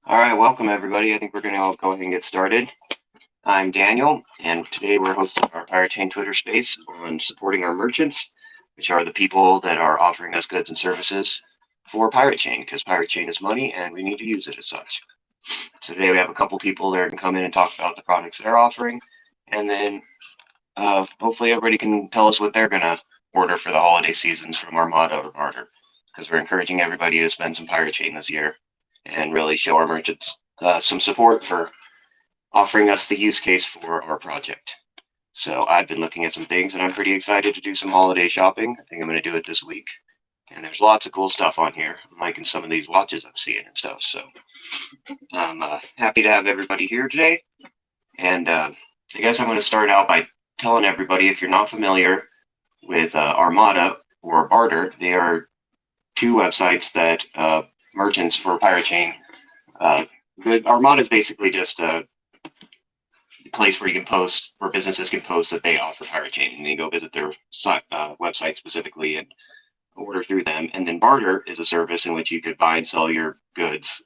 All right, welcome everybody. I think we're going to go ahead and get started. I'm Daniel, and today we're hosting our Pirate Chain Twitter space on supporting our merchants, which are the people that are offering us goods and services for Pirate Chain, because Pirate Chain is money and we need to use it as such. So today we have a couple people that can come in and talk about the products they're offering, and then hopefully everybody can tell us what they're going to order for the holiday seasons from Armada or Barter, because we're encouraging everybody to spend some Pirate Chain this year and really show our merchants some support for offering us the use case for our project. So I've been looking at some things and I'm pretty excited to do some holiday shopping. I think I'm going to do it this week. And there's lots of cool stuff on here. I'm liking some of these watches I'm seeing and stuff. So I'm happy to have everybody here today. And I guess I'm going to start out by telling everybody, if you're not familiar with Armada or Barter, they are two websites that merchants for Pirate Chain. Armada is basically just a place where you can post, where businesses can post that they offer Pirate Chain, and you go visit their website specifically and order through them. And then Barter is a service in which you could buy and sell your goods.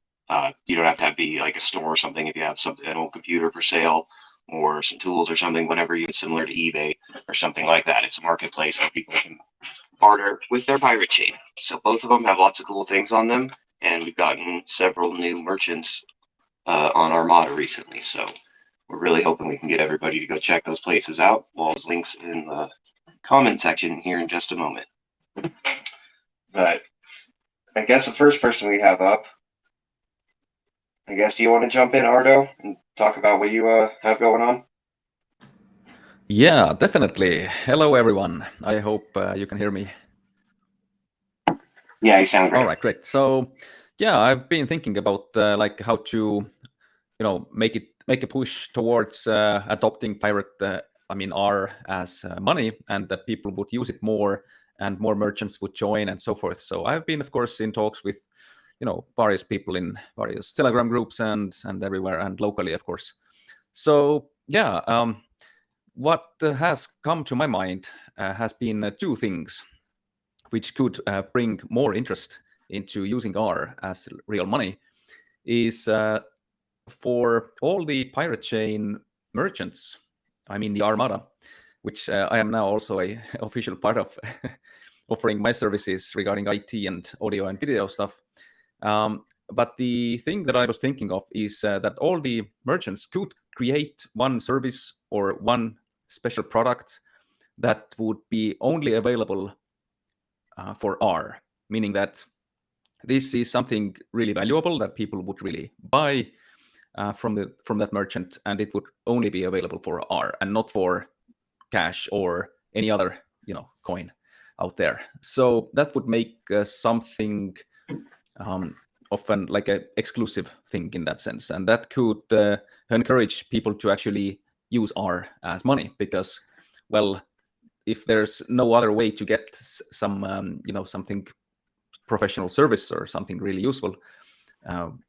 You don't have to be like a store or something. If you have an old computer for sale or some tools or something, whatever, even similar to eBay or something like that. It's a marketplace where people can barter with their Pirate Chain. So both of them have lots of cool things on them, and we've gotten several new merchants on Armada recently. So we're really hoping we can get everybody to go check those places out. Well, there's links in the comment section here in just a moment. But I guess the first person we have up, I guess, do you want to jump in, Ardo, and talk about what you have going on? Yeah, definitely. Hello, everyone. I hope you can hear me. Yeah, you sound great. All right, great. So, yeah, I've been thinking about like how to, make a push towards adopting ARRR as money, and that people would use it more, and more merchants would join, and so forth. So I've been, of course, in talks with, various people in various Telegram groups and everywhere, and locally, of course. So yeah. What has come to my mind has been two things which could bring more interest into using R as real money. Is for all the Pirate Chain merchants, I mean the Armada, which I am now also a official part of, offering my services regarding IT and audio and video stuff. But the thing that I was thinking of is that all the merchants could create one service or one special product that would be only available for R, meaning that this is something really valuable that people would really buy from that merchant, and it would only be available for R and not for cash or any other coin out there. So that would make something often like an exclusive thing in that sense, and that could encourage people to actually use R as money, because, well, if there's no other way to get some something professional service or something really useful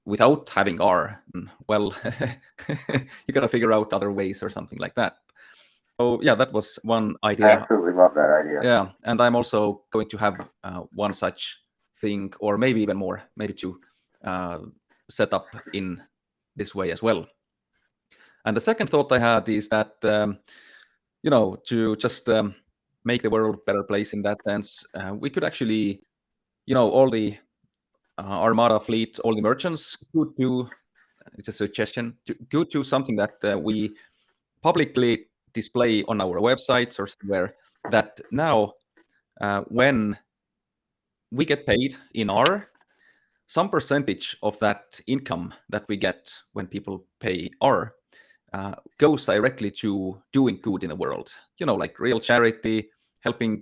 without having R, well, you gotta figure out other ways or something like that. So yeah, that was one idea. I absolutely love that idea. Yeah, and I'm also going to have one such thing, or maybe even more, maybe two, set up in this way as well. And the second thought I had is that to just make the world a better place in that sense, we could actually, all the Armada fleet, all the merchants could do, it's a suggestion, could do something that we publicly display on our websites or somewhere, that now when we get paid in R, some percentage of that income that we get when people pay R goes directly to doing good in the world, like real charity, helping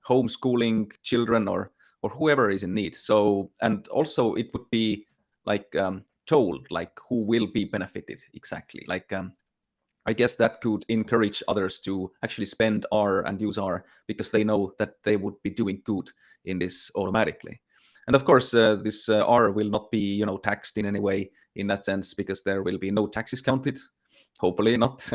homeschooling children or whoever is in need. So, and also it would be like told, like who will be benefited exactly. Like I guess that could encourage others to actually spend R and use R, because they know that they would be doing good in this automatically. And of course, this R will not be, taxed in any way in that sense, because there will be no taxes counted. Hopefully not.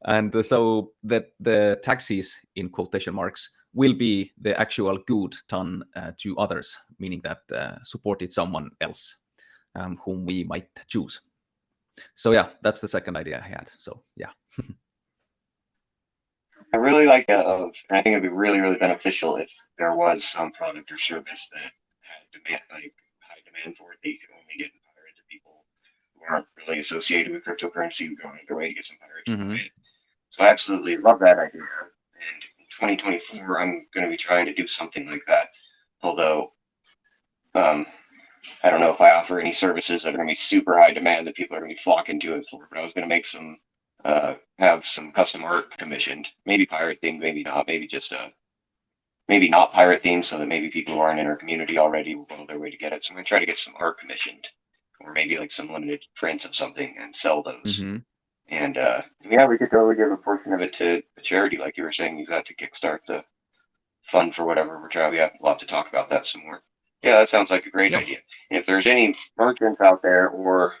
And so that the taxes, in quotation marks, will be the actual good done to others, meaning that supported someone else. whom we might choose. So yeah, that's the second idea I had. So yeah. I really like that, and I think it'd be really, really beneficial if there was some product or service that had demand, like high demand for it, that you could only get in pirate, that people who aren't really associated with cryptocurrency would go out of their way to get some pirate to buy it. So I absolutely love that idea. And in 2024, I'm going to be trying to do something like that. Although, I don't know if I offer any services that are going to be super high demand that people are going to be flocking to it for, but I was going to make some, have some custom art commissioned, maybe pirate themed, maybe not, maybe just maybe not pirate themed, so that maybe people who aren't in our community already will go their way to get it. So I'm going to try to get some art commissioned, or maybe like some limited prints of something and sell those. And yeah, we could totally give a portion of it to the charity, like you were saying, use that to kickstart the fund for whatever we're trying. Yeah, we'll have to talk about that some more. Yeah, that sounds like a great idea. And if there's any merchants out there, or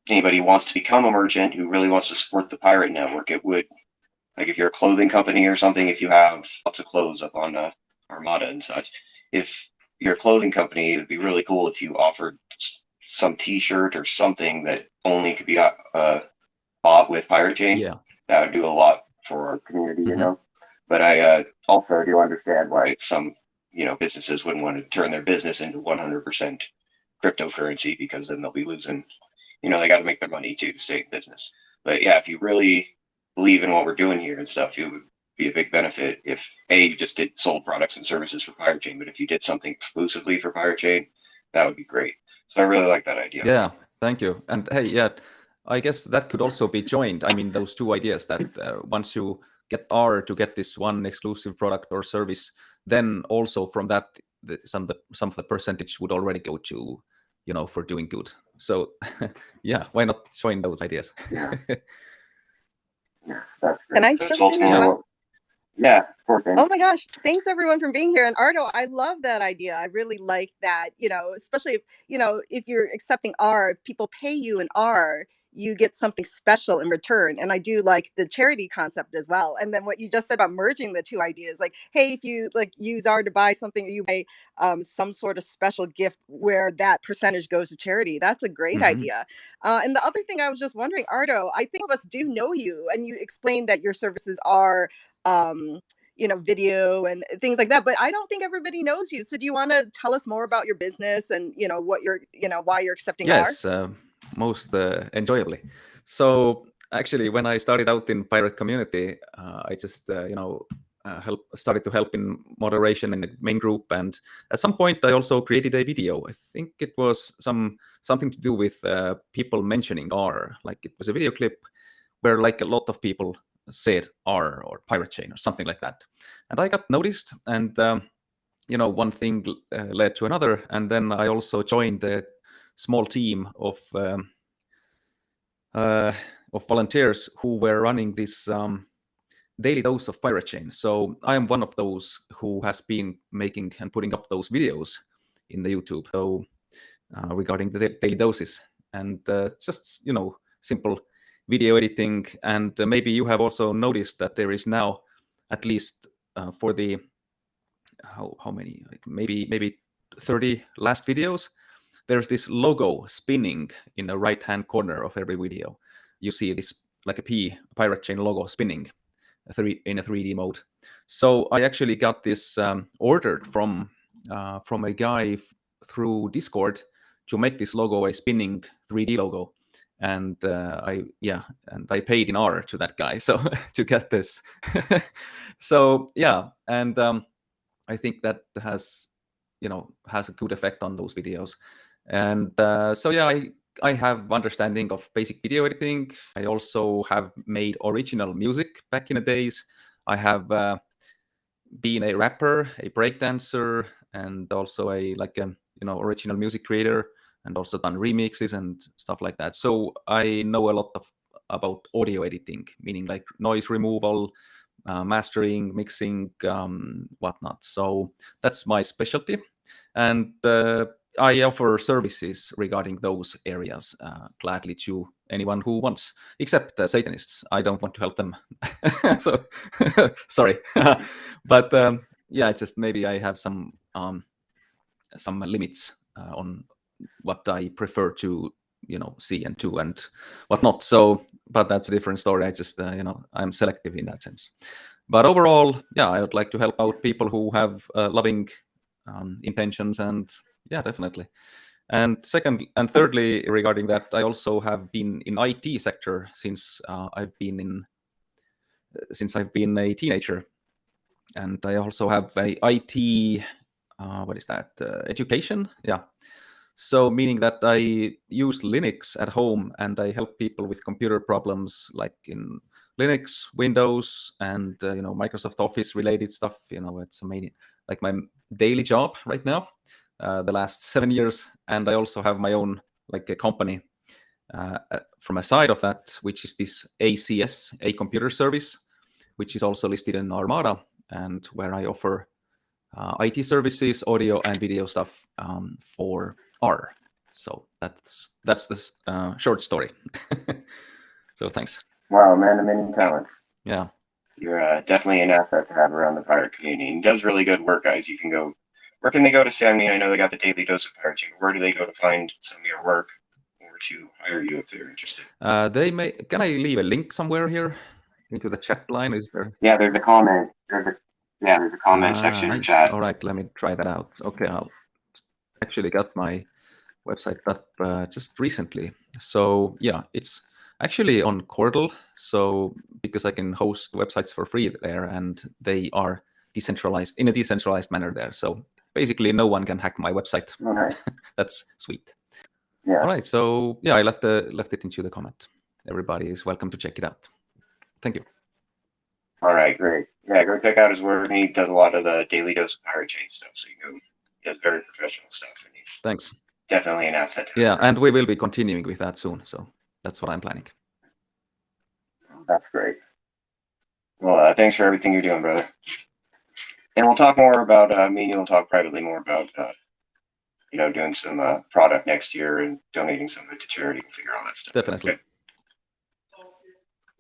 anybody who wants to become a merchant who really wants to support the pirate network, it would, like if you're a clothing company or something, if you have lots of clothes up on Armada and such, if you're a clothing company, it would be really cool if you offered some T-shirt or something that only could be bought with Pirate Chain. Yeah. That would do a lot for our community, you know. But I also do understand why some, businesses wouldn't want to turn their business into 100% cryptocurrency, because then they'll be losing, they got to make their money too to stay in business. But yeah, if you really believe in what we're doing here and stuff, it would be a big benefit if you just sold products and services for Pirate Chain, but if you did something exclusively for Pirate Chain, that would be great. So I really like that idea. Yeah, thank you. And hey, yeah, I guess that could also be joined. I mean, those two ideas, that once you get ARRR to get this one exclusive product or service, then also from that, some of the percentage would already go to, for doing good. So yeah, why not join those ideas? Yeah, that's great. Can I jump in as well? Yeah, of course. Oh my gosh, thanks everyone for being here. And Ardo, I love that idea. I really like that, especially if, if you're accepting ARRR, if people pay you in ARRR, you get something special in return. And I do like the charity concept as well. And then what you just said about merging the two ideas, like, hey, if you use ARRR to buy something, or you buy some sort of special gift where that percentage goes to charity. That's a great idea. And the other thing I was just wondering, Ardo, I think of us do know you, and you explained that your services are video and things like that, but I don't think everybody knows you. So do you want to tell us more about your business and, what you're, why you're accepting ARRR? Yes, most enjoyably. So actually, when I started out in pirate community, I just, started to help in moderation in the main group. And at some point, I also created a video. I think it was something to do with people mentioning ARRR. Like, it was a video clip where like a lot of people said ARRR or Pirate Chain or something like that. And I got noticed, and one thing led to another. And then I also joined the small team of volunteers who were running this daily dose of Pirate Chain. So I am one of those who has been making and putting up those videos in the YouTube. So regarding the daily doses, and just simple video editing. And maybe you have also noticed that there is now, at least for the how many, like maybe 30 last videos, there's this logo spinning in the right hand corner of every video. You see this like a Pirate Chain logo spinning in a 3D mode. So I actually got this ordered from a guy through Discord to make this logo a spinning 3D logo. And I paid in ARRR to that guy, so to get this. So yeah, and I think that has a good effect on those videos. And so yeah, I have understanding of basic video editing. I also have made original music back in the days. I have been a rapper, a breakdancer, and also a original music creator, and also done remixes and stuff like that. So I know a lot about audio editing, meaning like noise removal, mastering, mixing, whatnot. So that's my specialty. And I offer services regarding those areas gladly to anyone who wants, except Satanists. I don't want to help them. So sorry. But yeah, just maybe I have some limits on what I prefer to see and do and whatnot. So, but that's a different story. I just I'm selective in that sense. But overall, yeah, I would like to help out people who have loving intentions, and yeah, definitely. And second and thirdly, regarding that, I also have been in IT sector since I've been a teenager, and I also have a IT what is that education? Yeah. So meaning that I use Linux at home and I help people with computer problems like in Linux, Windows, and Microsoft Office related stuff. It's amazing, like my daily job right now, the last 7 years. And I also have my own like a company from a side of that, which is this ACS, a computer service, which is also listed in Armada, and where I offer IT services, audio and video stuff for ARRR. So that's the short story. So thanks. Wow, man of many talents. Yeah. You're definitely an asset to have around the pirate community. And does really good work, guys. You can go. Where can they go to see? I mean, I know they got the daily dose of pirating. Where do they go to find some of your work, or to hire you if they're interested? Can I leave a link somewhere here into the chat line? Is there? Yeah, there's a comment. There's a comment section or Nice. chat. All right, let me try that out. Okay, I'll actually got my website up just recently. So yeah, it's actually on Cordel. So because I can host websites for free there, and they are decentralized in a decentralized manner there. So basically, no one can hack my website. All right. That's sweet. Yeah. All right. So yeah, I left it into the comment. Everybody is welcome to check it out. Thank you. All right, great. Yeah, go check out his work. He does a lot of the daily dose of pirate chain stuff. So he does very professional stuff, and he's Thanks. definitely an asset. Yeah, and we will be continuing with that soon. So that's what I'm planning. That's great. Well, thanks for everything you're doing, brother. And we'll talk more about me and you'll talk privately more about doing some product next year and donating some of it to charity. We'll figure all that stuff. Definitely. Okay.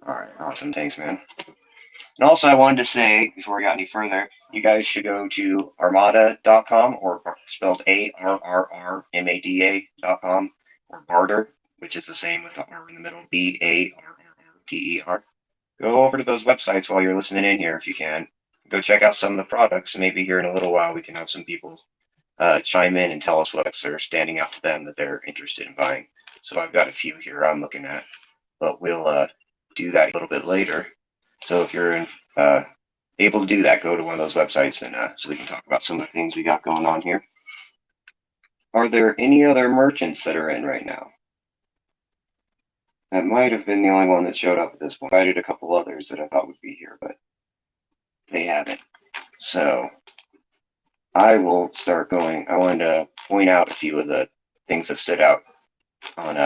All right, awesome. Thanks, man. And also, I wanted to say before we got any further, you guys should go to armada.com, or spelled ARRRMADA.com, or barter, which is the same with the R in the middle, BARRRTER. Go over to those websites while you're listening in here if you can. Go check out some of the products, and maybe here in a little while we can have some people chime in and tell us what are standing out to them that they're interested in buying. So I've got a few here I'm looking at, but we'll do that a little bit later. So if you're able to do that, go to one of those websites and so we can talk about some of the things we got going on here. Are there any other merchants that are in right now? That might have been the only one that showed up at this point. I did a couple others that I thought would be here, but they haven't. So I will start going. I wanted to point out a few of the things that stood out on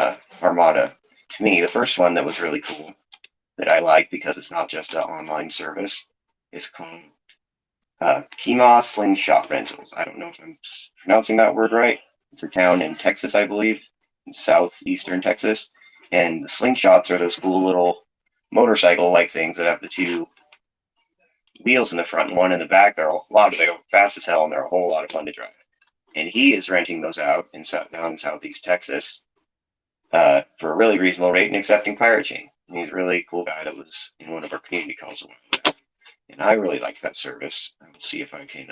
Armada. To me, the first one that was really cool that I like because it's not just an online service is called Kima Slingshot Rentals. I don't know if I'm pronouncing that word right. It's a town in Texas, I believe, in southeastern Texas. And the slingshots are those cool little motorcycle-like things that have the two wheels in the front and one in the back. They go fast as hell, and they're a whole lot of fun to drive. And he is renting those out down in southeast Texas for a really reasonable rate and accepting pirate chain. And he's a really cool guy that was in one of our community calls a while back. And I really liked that service. I will see if I can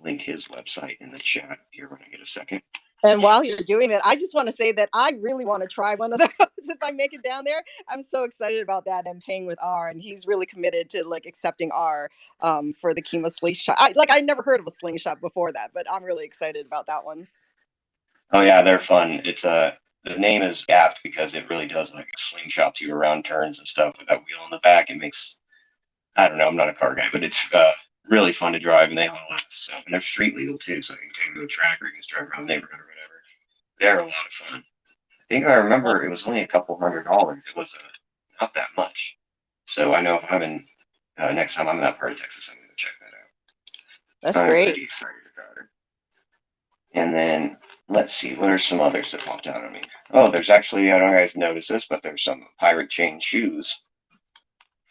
link his website in the chat here when I get a second. And while you're doing that, I just want to say that I really want to try one of those if I make it down there. I'm so excited about that and paying with R. And he's really committed to like accepting R for the Kima slingshot. I never heard of a slingshot before that, but I'm really excited about that one. Oh yeah, they're fun. It's the name is apt because it really does like slingshot you around turns and stuff with that wheel in the back. It makes, I don't know, I'm not a car guy, but it's really fun to drive, and they haul a lot of stuff. And they're street legal too, so you can take them to a track or you can just drive around the neighborhood or whatever. They're a lot of fun. I think I remember it was only a couple $100. It was not that much. So I know if I'm in next time I'm in that part of Texas, I'm gonna check that out. That's I'm great. pretty excited about it. And then let's see, what are some others that popped out on me? Oh, there's actually, I don't know if you guys noticed this, but there's some pirate chain shoes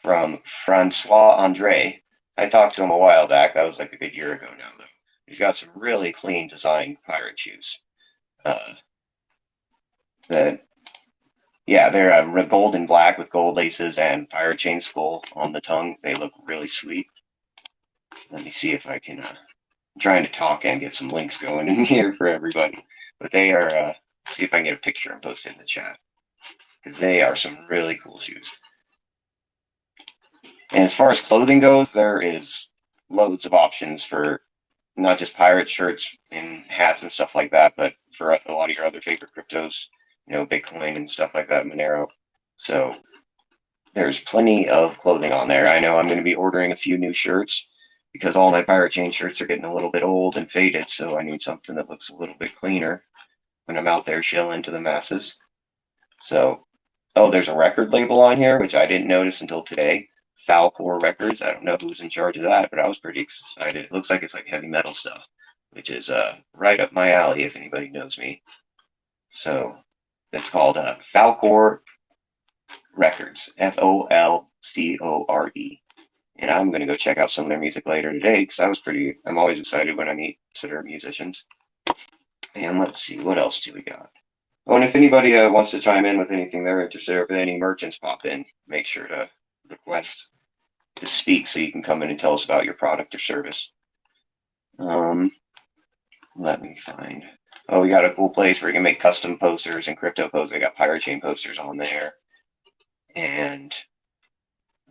from Francois Andre. I talked to him a while back. That was like a good year ago now, though. He's got some really clean designed pirate shoes. that yeah, they're gold and black with gold laces and pirate chain skull on the tongue. They look really sweet. Let me see if I can. I'm trying to talk and get some links going in here for everybody. But they are. See if I can get a picture and post it in the chat because they are some really cool shoes. And as far as clothing goes, there is loads of options for not just pirate shirts and hats and stuff like that, but for a lot of your other favorite cryptos, you know, Bitcoin and stuff like that, Monero. So there's plenty of clothing on there. I know I'm going to be ordering a few new shirts because all my pirate chain shirts are getting a little bit old and faded, so I need something that looks a little bit cleaner when I'm out there shilling to the masses. So, oh, there's a record label on here, which I didn't notice until today. Falcor Records. I don't know who's in charge of that, but I was pretty excited. It looks like it's like heavy metal stuff, which is right up my alley if anybody knows me. So it's called Falcor Records, Folcore. And I'm going to go check out some of their music later today because I'm always excited when I meet consider musicians. And let's see, what else do we got? Oh, and if anybody wants to chime in with anything they're interested in, if any merchants pop in, make sure to request to speak so you can come in and tell us about your product or service. Let me find. Oh, we got a cool place where you can make custom posters and crypto posters. I got pirate chain posters on there. And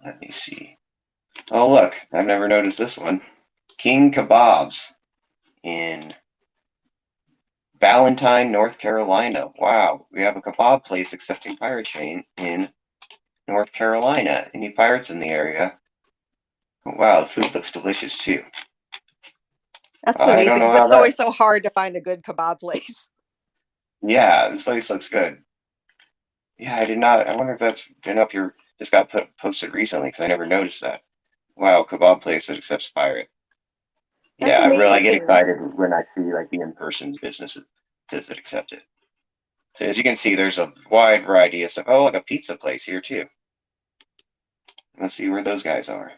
let me see. Oh, look, I've never noticed this one. King Kebabs in Valentine, North Carolina. Wow, we have a kebab place accepting pirate chain in North Carolina. Any pirates in the area? Wow, the food looks delicious too. That's I don't amazing know because how it's always so hard to find a good kebab place. Yeah, this place looks good. Yeah, I did not. I wonder if that's been up here, just got posted recently because I never noticed that. Wow, kebab place that accepts pirate. That's Yeah, I get amazing. excited when I see like the in-person businesses that accept it. So as you can see, there's a wide variety of stuff. Oh, like a pizza place here too. Let's see where those guys are.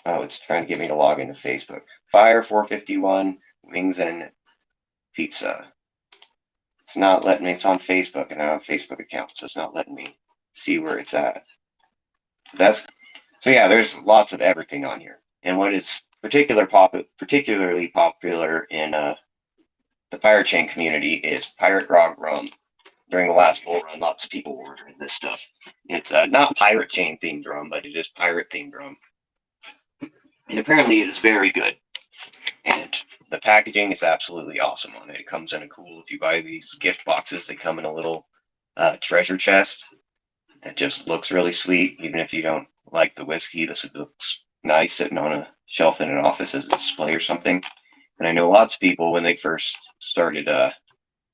Oh, it's trying to get me to log into Facebook. Fire 451 Wings and Pizza. It's not letting me. It's on Facebook, and I have a Facebook account, so it's not letting me see where it's at. So yeah, there's lots of everything on here. And what is particularly popular in the pirate chain community is pirate grog rum. During the last bull run, lots of people were ordering this stuff. It's not pirate chain themed rum, but it is pirate themed rum. And apparently it is very good. And the packaging is absolutely awesome on it. It comes in a cool, if you buy these gift boxes, they come in a little treasure chest that just looks really sweet. Even if you don't like the whiskey, this looks nice sitting on a shelf in an office as a display or something. And I know lots of people, when they first started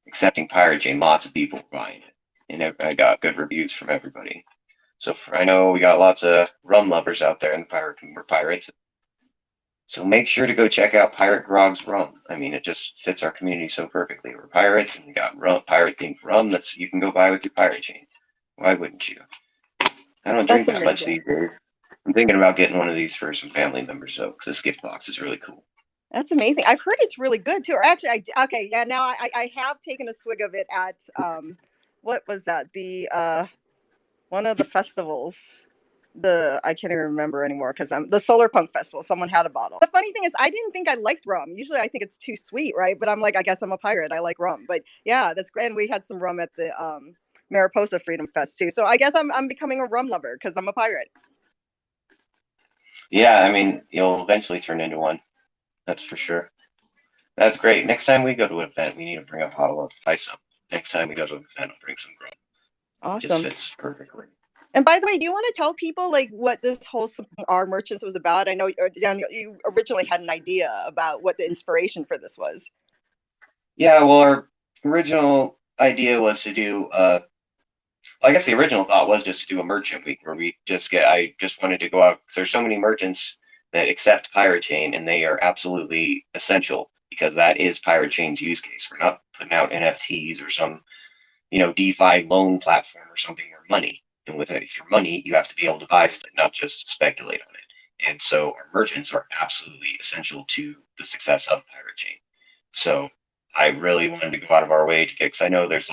accepting pirate chain, lots of people were buying it. And I got good reviews from everybody. So I know we got lots of rum lovers out there in the pirates. So make sure to go check out Pirate Grog's rum. I mean, it just fits our community so perfectly. We're pirates, and we got pirate themed rum that's you can go buy with your pirate chain. Why wouldn't you? I don't drink That's that much amazing. these days. I'm thinking about getting one of these for some family members, though, because this gift box is really cool. That's amazing. I've heard it's really good too. Or actually, okay, yeah. Now I have taken a swig of it at what was that? The one of the festivals. I can't even remember anymore because I'm the Solar Punk Festival. Someone had a bottle. The funny thing is, I didn't think I liked rum. Usually, I think it's too sweet, right? But I'm like, I guess I'm a pirate. I like rum. But yeah, that's great. And we had some rum at the Mariposa Freedom Fest too. So I guess I'm becoming a rum lover because I'm a pirate. Yeah, I mean, you'll eventually turn into one. That's for sure. That's great. Next time we go to an event, we need to bring a bottle of some. Next time we go to an event, I'll bring some rum. It just Awesome. fits perfectly. And by the way, do you want to tell people like what this whole supporting our merchants was about? I know Daniel, you originally had an idea about what the inspiration for this was. Yeah, well, our original idea was to do I guess the original thought was just to do a merchant week where I just wanted to go out because there's so many merchants that accept Pirate Chain and they are absolutely essential because that is Pirate Chain's use case. We're not putting out NFTs or some, DeFi loan platform or something or money. And with it, if you're money, you have to be able to buy stuff, not just speculate on it. And so our merchants are absolutely essential to the success of Pirate Chain. So I really wanted to go out of our way to get, because I know there's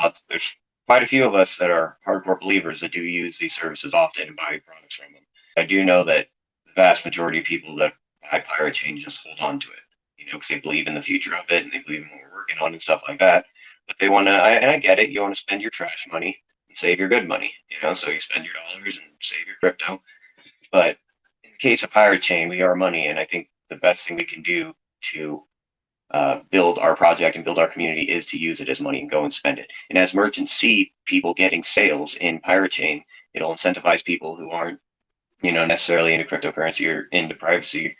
quite a few of us that are hardcore believers that do use these services often and buy products from them. I do know that the vast majority of people that buy Pirate Chain just hold on to it, because they believe in the future of it and they believe in what we're working on and stuff like that. But they want to, and I get it, you want to spend your trash money and save your good money, so you spend your dollars and save your crypto. But in the case of Pirate Chain, we are money, and I think the best thing we can do to build our project and build our community is to use it as money and go and spend it. And as merchants see people getting sales in Pirate Chain, it'll incentivize people who aren't, necessarily into cryptocurrency or into privacy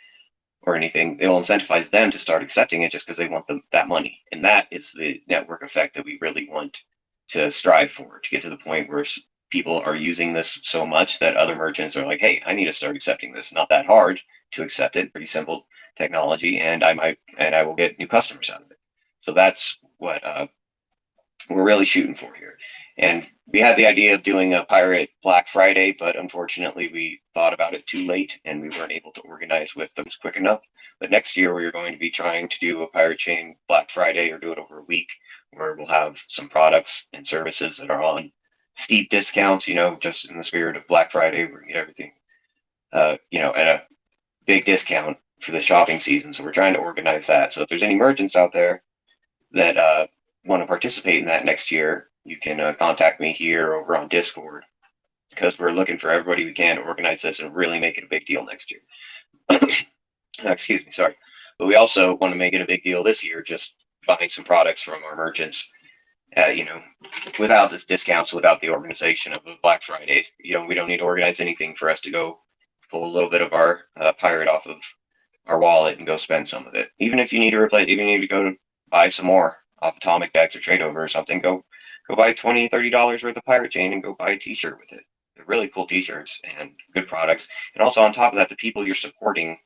or anything. It'll incentivize them to start accepting it just because they want that money. And that is the network effect that we really want to strive for, to get to the point where people are using this so much that other merchants are like, hey, I need to start accepting this. Not that hard to accept it, pretty simple technology, and I will get new customers out of it. So that's what we're really shooting for here. And we had the idea of doing a Pirate Black Friday, but unfortunately we thought about it too late and we weren't able to organize with them quick enough. But next year we are going to be trying to do a Pirate Chain Black Friday, or do it over a week, where we'll have some products and services that are on steep discounts, just in the spirit of Black Friday, where we get everything, at a big discount for the shopping season. So we're trying to organize that. So if there's any merchants out there that want to participate in that next year, you can contact me here over on Discord, because we're looking for everybody we can to organize this and really make it a big deal next year. Excuse me, sorry. But we also want to make it a big deal this year, just buying some products from our merchants, without this discounts, without the organization of a Black Friday. We don't need to organize anything for us to go pull a little bit of our pirate off of our wallet and go spend some of it. Even if you need to replace, even if you need to go to buy some more off Atomic Decks or Trade Over or something, go buy $20, $30 worth of Pirate Chain and go buy a t-shirt with it. They're really cool t-shirts and good products. And also on top of that, the people you're supporting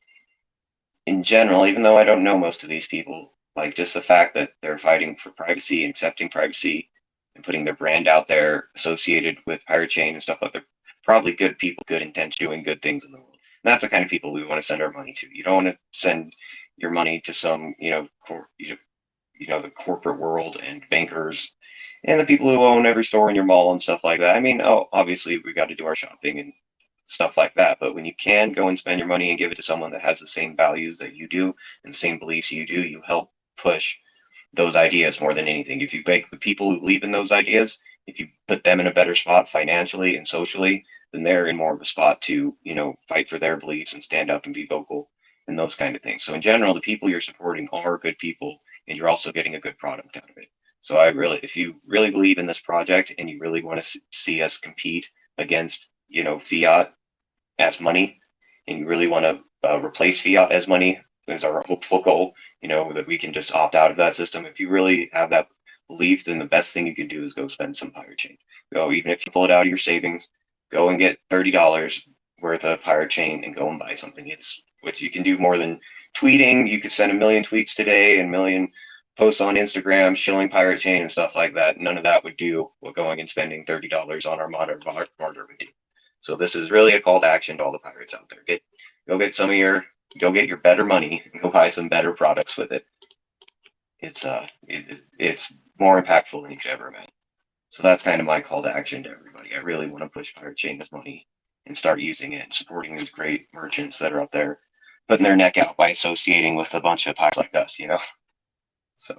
in general, even though I don't know most of these people, like just the fact that they're fighting for privacy and accepting privacy and putting their brand out there associated with Pirate Chain and stuff like that, they're probably good people, good intent, doing good things in the world. And that's the kind of people we want to send our money to. You don't want to send your money to some, the corporate world and bankers and the people who own every store in your mall and stuff like that. I mean, obviously we got to do our shopping and stuff like that, but when you can go and spend your money and give it to someone that has the same values that you do and the same beliefs you do, you help push those ideas more than anything. If you make the people who believe in those ideas, if you put them in a better spot financially and socially, then they're in more of a spot to, fight for their beliefs and stand up and be vocal and those kind of things. So in general, the people you're supporting are good people, and you're also getting a good product out of it. So if you really believe in this project and you really want to see us compete against, fiat as money, and you really want to replace fiat as money as our hopeful goal, that we can just opt out of that system. If you really have that belief, then the best thing you can do is go spend some Pirate Chain. Go, even if you pull it out of your savings, go and get $30 worth of Pirate Chain and go and buy something. It's what you can do more than tweeting. You could send 1 million tweets today and 1 million posts on Instagram shilling Pirate Chain and stuff like that. None of that would do what going and spending $30 on our barter would do. So this is really a call to action to all the pirates out there. Go get your better money and go buy some better products with it. It's more impactful than you could ever imagine. So that's kind of my call to action to everybody. I really want to push Pirate Chain as money and start using it and supporting these great merchants that are out there putting their neck out by associating with a bunch of pirates like us, So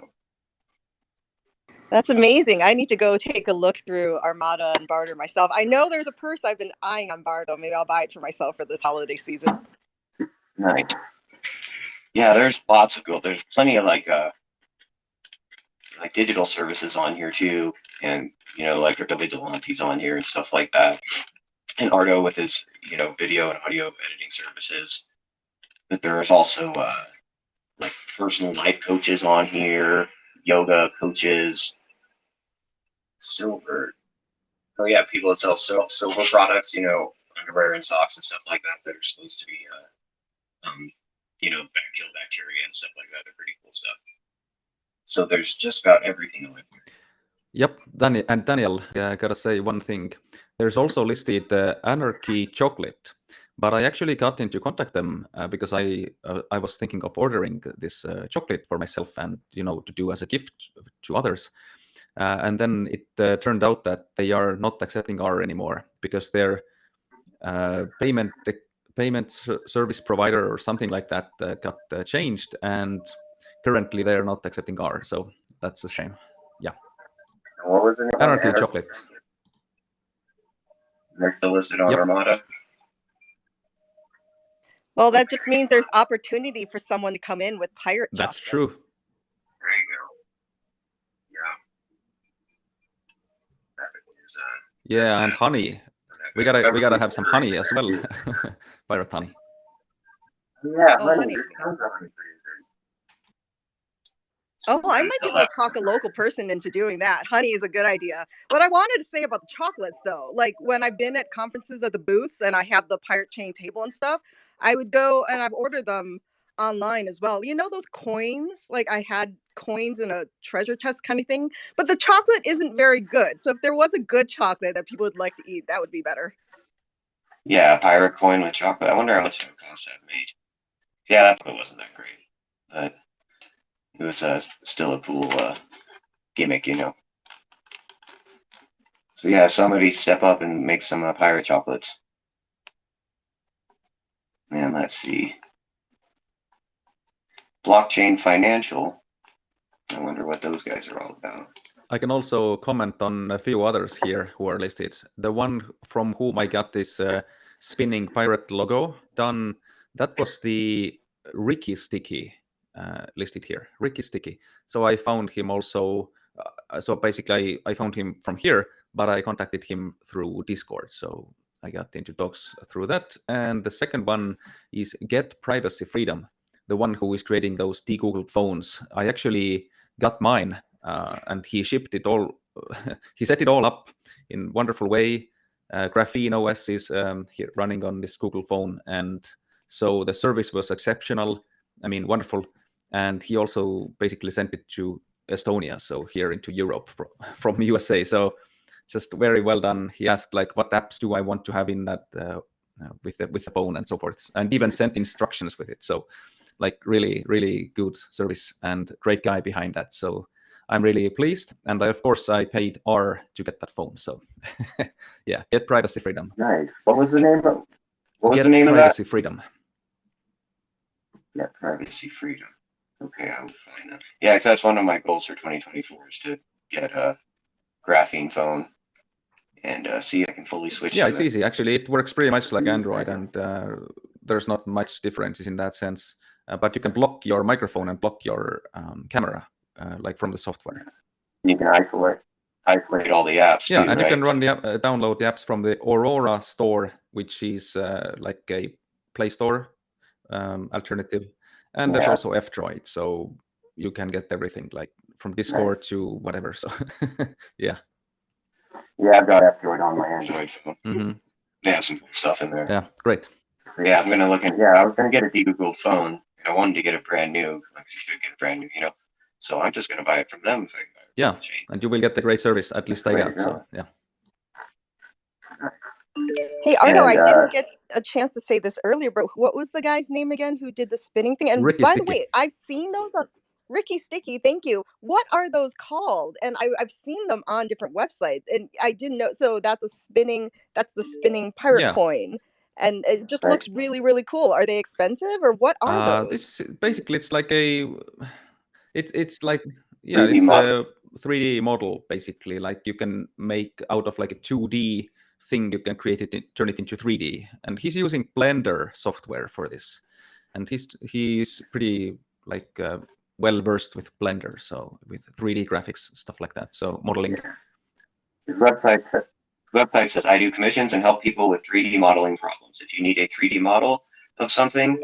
That's amazing. I need to go take a look through Armada and Barter myself. I know there's a purse I've been eyeing on Barter. Maybe I'll buy it for myself for this holiday season. Nice. Yeah, there's lots of good. There's plenty of like digital services on here too, and like Crypto Vigilantes on here and stuff like that. And Ardo with his video and audio editing services. But there's also like personal life coaches on here, yoga coaches, silver. Oh yeah, people that sell silver products, underwear and socks and stuff like that are supposed to be kill bacteria and stuff like that. They're pretty cool stuff. So there's just about everything on here. Yep, Daniel, I gotta say one thing. There's also listed Anarchy chocolate, But I actually got into contact them because I was thinking of ordering this chocolate for myself and to do as a gift to others. And then it turned out that they are not accepting R anymore because their payment service provider or something like that got changed, and currently they are not accepting R. So that's a shame. Yeah. What was the name? Anarchy chocolate. They're still listed on Yep. Armada. Well, that just means there's opportunity for someone to come in with pirate chocolate. That's true. There you go. Yeah. That is, Yeah, and honey. We gotta have some honey as well. Pirate honey. Yeah, Oh, honey. honey. There's tons of honey for you. Oh, I might be able to talk a local person into doing that. Honey is a good idea. What I wanted to say about the chocolates, though, like when I've been at conferences at the booths and I have the pirate chain table and stuff, I would go and I've ordered them online as well. You know those coins? Like I had coins in a treasure chest kind of thing, but the chocolate isn't very good. So if there was a good chocolate that people would like to eat, that would be better. Yeah, a pirate coin with chocolate. I wonder how much that would cost that made. Yeah, that probably wasn't that great, but it was still a cool gimmick, So yeah, somebody step up and make some pirate chocolates. And let's see. Blockchain Financial. I wonder what those guys are all about. I can also comment on a few others here who are listed. The one from whom I got this spinning pirate logo done, that was the Ricky Sticky listed here. Ricky Sticky. So I found him also. So basically, I found him from here, but I contacted him through Discord. So I got into talks through that. And the second one is Get Privacy Freedom, the one who is creating those de-Googled phones. I actually got mine. And he shipped it all. He set it all up in wonderful way. Graphene OS is here running on this Google phone, and so the service was exceptional. I mean, wonderful. And he also basically sent it to Estonia, so here into Europe from USA. So just very well done. He asked like, what apps do I want to have in that with the phone and so forth, and even sent instructions with it. So like really good service and great guy behind that. So I'm really pleased, and of course I paid R to get that phone. So yeah, Get Privacy Freedom. Nice. What was the name of? What was Get the name Privacy of that? Freedom. Get Privacy Freedom. Okay, I will find that. Yeah, because that's one of my goals for 2024 is to get a graphene phone and see if I can fully switch. Yeah, it's easy. Actually, it works pretty much like Android, and there's not much differences in that sense. But you can block your microphone and block your camera, like from the software. You can isolate all the apps. Yeah, too, and right? you can run the download the apps from the ARRR store, which is like a Play Store alternative, and there's also F-Droid, so you can get everything like from Discord to whatever. So yeah. Yeah, I've got F-Droid on my Android phone. Mm-hmm. They have some cool stuff in there. Yeah, great. Yeah, I'm gonna look in. Yeah, I was gonna get a de-Googled phone. I wanted to get a brand new. Like you should get a brand new, So I'm just gonna buy it from them. If I can buy it Yeah, from the chain. and you will get the great service. At least I got. So yeah. Hey Ardo, And, I didn't get a chance to say this earlier, but what was the guy's name again who did the spinning thing? And Ricky by Sticky. the way, I've seen those on Ricky Sticky. Thank you. What are those called? And I've seen them on different websites, and I didn't know. So that's the spinning pirate coin, and it just looks really cool. Are they expensive or what are those? This basically it's like it's like 3D it's model. a 3D model basically. Like you can make out of like a 2D thing, you can create it, turn it into 3D. And he's using Blender software for this, and he's pretty like well versed with Blender, so with 3D graphics, stuff like that. So modeling. His website says, I do commissions and help people with 3D modeling problems. If you need a 3D model of something,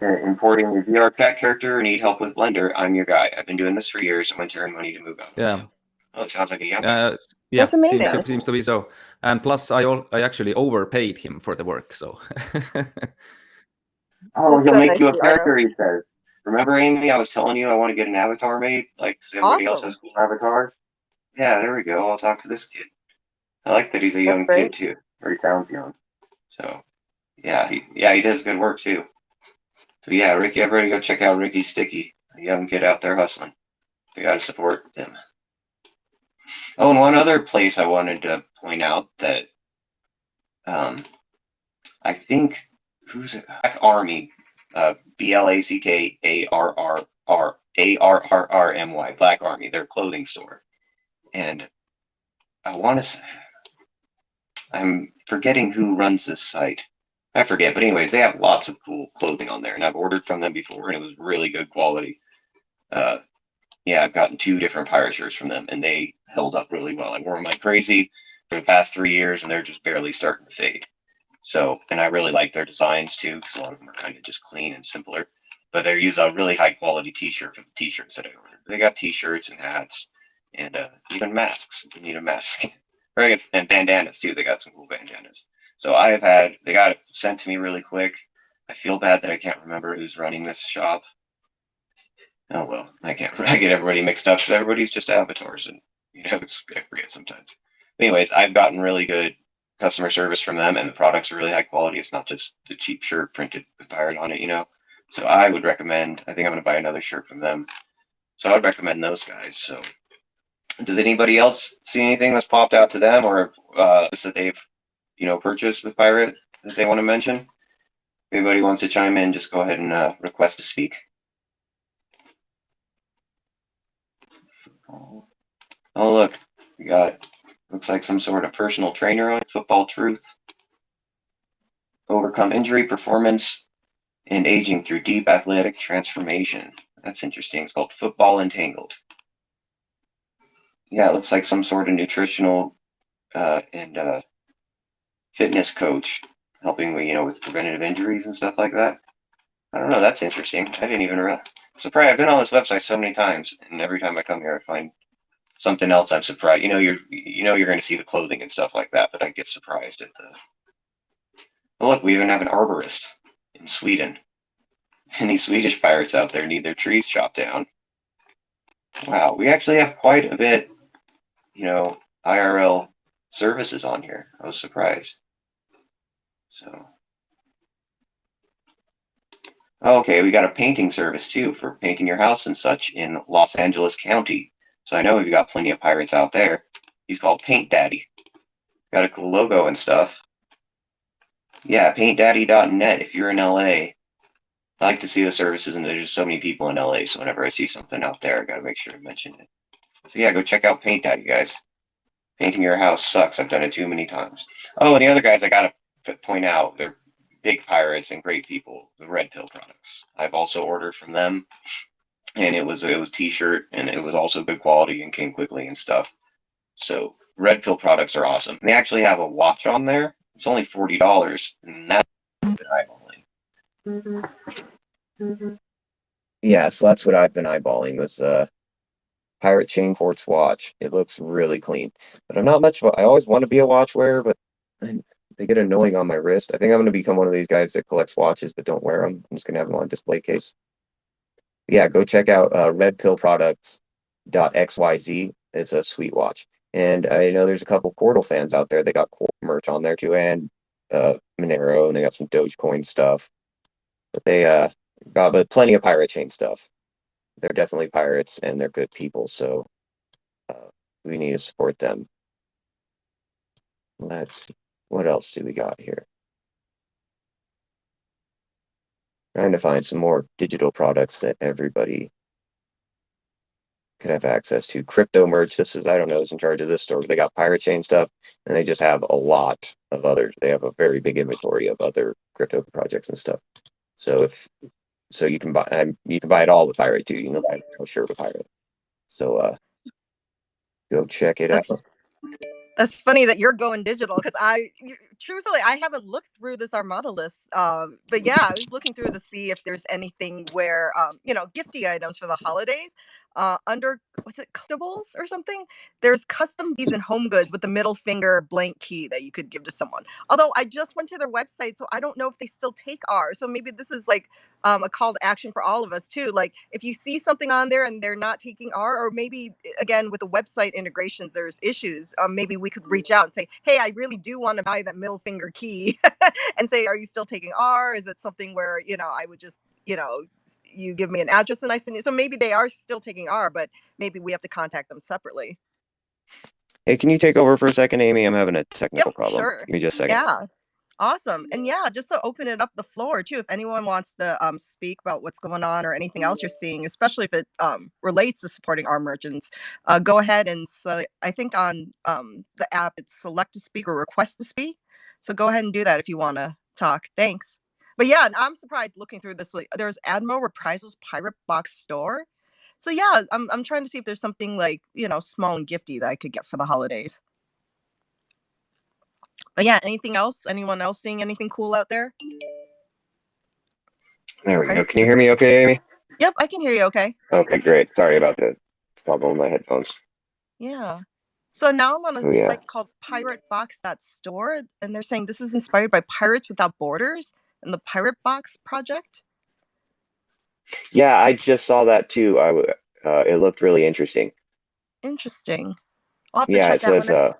importing a VR cat character, or need help with Blender, I'm your guy. I've been doing this for years. I'm going to earn money to move out. Yeah. Oh, it sounds like a young yeah, that's amazing. Seems to be so. And plus, I actually overpaid him for the work. So. Oh, he'll make you a character, he says. Remember, Amy, I was telling you I want to get an avatar made, like everybody else has cool avatars? Yeah, there we go. I'll talk to this kid. I like that he's a young kid, too. Or he sounds young. So, Yeah, he does good work too. So yeah, Ricky, everybody go check out Ricky Sticky. A young kid out there hustling. We got to support him. Oh, and one other place I wanted to point out that I think who's it? Black Army, BLACKARRRARRRMY, Black Army, their clothing store, and I want to. I'm forgetting who runs this site. I forget, but anyways, they have lots of cool clothing on there, and I've ordered from them before, and it was really good quality. Uh, yeah, I've gotten 2 different pirate shirts from them, and they held up really well. I wore them like crazy for the past 3 years, and they're just barely starting to fade. So, and I really like their designs too, because a lot of them are kind of just clean and simpler. But they use a really high quality T-shirt for the T-shirts that I ordered. They got T-shirts and hats, and even masks if you need a mask. And bandanas too. They got some cool bandanas. So they got it sent to me really quick. I feel bad that I can't remember who's running this shop. Oh well, I get everybody mixed up because everybody's just avatars, and I forget sometimes. Anyways, I've gotten really good customer service from them, and the products are really high quality. It's not just the cheap shirt printed with pirate on it. So I would recommend. I think I'm going to buy another shirt from them. So I would recommend those guys. So does anybody else see anything that's popped out to them, or that they've purchased with pirate that they want to mention? If anybody wants to chime in, just go ahead and request to speak. Oh look, we got looks like some sort of personal trainer on Football Truth. Overcome injury, performance, and aging through deep athletic transformation. That's interesting. It's called Football Entangled. Yeah, it looks like some sort of nutritional and fitness coach helping with preventative injuries and stuff like that. I don't know. That's interesting. I didn't even realize. I'm surprised. I've been on this website so many times, and every time I come here, I find something else. I'm surprised. You're going to see the clothing and stuff like that, but I get surprised at the. Oh, look, we even have an arborist in Sweden. Any Swedish pirates out there need their trees chopped down. Wow, we actually have quite a bit, IRL services on here. I was surprised. So, okay, we got a painting service too for painting your house and such in Los Angeles County. So I know we've got plenty of pirates out there. He's called Paint Daddy. Got a cool logo and stuff. Yeah, paintdaddy.net if you're in LA. I like to see the services, and there's just so many people in LA, so whenever I see something out there, I gotta make sure to mention it. So yeah, go check out Paint Daddy, guys. Painting your house sucks. I've done it too many times. Oh, and the other guys I gotta point out, they're big pirates and great people. The Red Pill products. I've also ordered from them, and it was a T-shirt, and it was also good quality and came quickly and stuff. So Red Pill products are awesome. They actually have a watch on there. It's only $40, and that's eyeballing. Yeah, so that's what I've been eyeballing was Pirate Chain Quartz watch. It looks really clean. But I'm not much I always want to be a watch wearer, but they get annoying on my wrist. I think I'm going to become one of these guys that collects watches but don't wear them. I'm just going to have them on display case. Yeah, go check out redpillproducts.xyz. It's a sweet watch. And I know there's a couple Cordal fans out there. They got Cordal merch on there too, and Monero, and they got some Dogecoin stuff. But they got plenty of Pirate Chain stuff. They're definitely pirates, and they're good people, so we need to support them. Let's see. What else do we got here? Trying to find some more digital products that everybody could have access to. Crypto merch, I don't know who's in charge of this store, but they got Pirate Chain stuff, and they just have a lot of others. They have a very big inventory of other crypto projects and stuff. So you can buy it all with Pirate too. You can buy a shirt with Pirate. So go check it out. That's funny that you're going digital because truthfully, I haven't looked through this Armada list. But yeah, I was looking through to see if there's anything where, gifty items for the holidays. under, was it collectibles or something? There's custom keys and home goods with the middle finger blank key that you could give to someone. Although I just went to their website, so I don't know if they still take R. So maybe this is like a call to action for all of us too. Like if you see something on there and they're not taking R, or maybe again with the website integrations, there's issues. Maybe we could reach out and say, hey, I really do want to buy that middle finger key, and say, are you still taking R? Is it something where I would just you give me an address and I send you. So maybe they are still taking R, but maybe we have to contact them separately. Hey, can you take over for a second, Amy? I'm having a technical Yep, problem. sure. Give me just a second. Yeah. Awesome. And yeah, just to open it up the floor too, if anyone wants to speak about what's going on or anything else you're seeing, especially if it relates to supporting our merchants, go ahead and I think on the app it's select to speak or request to speak. So go ahead and do that if you want to talk. Thanks. But yeah, and I'm surprised looking through this. Like, there's Admiral Reprisals Pirate Box Store. So yeah, I'm trying to see if there's something like small and gifty that I could get for the holidays. But yeah, anything else? Anyone else seeing anything cool out there? There we go. Can you hear me okay, Amy? Yep, I can hear you okay. Okay, great. Sorry about the problem with my headphones. Yeah. So now I'm on a yeah. site called piratebox.store, and they're saying this is inspired by Pirates Without Borders and the Pirate Box project. Yeah, I just saw that too. It looked really interesting. Interesting. I'll have to Yeah, check it that says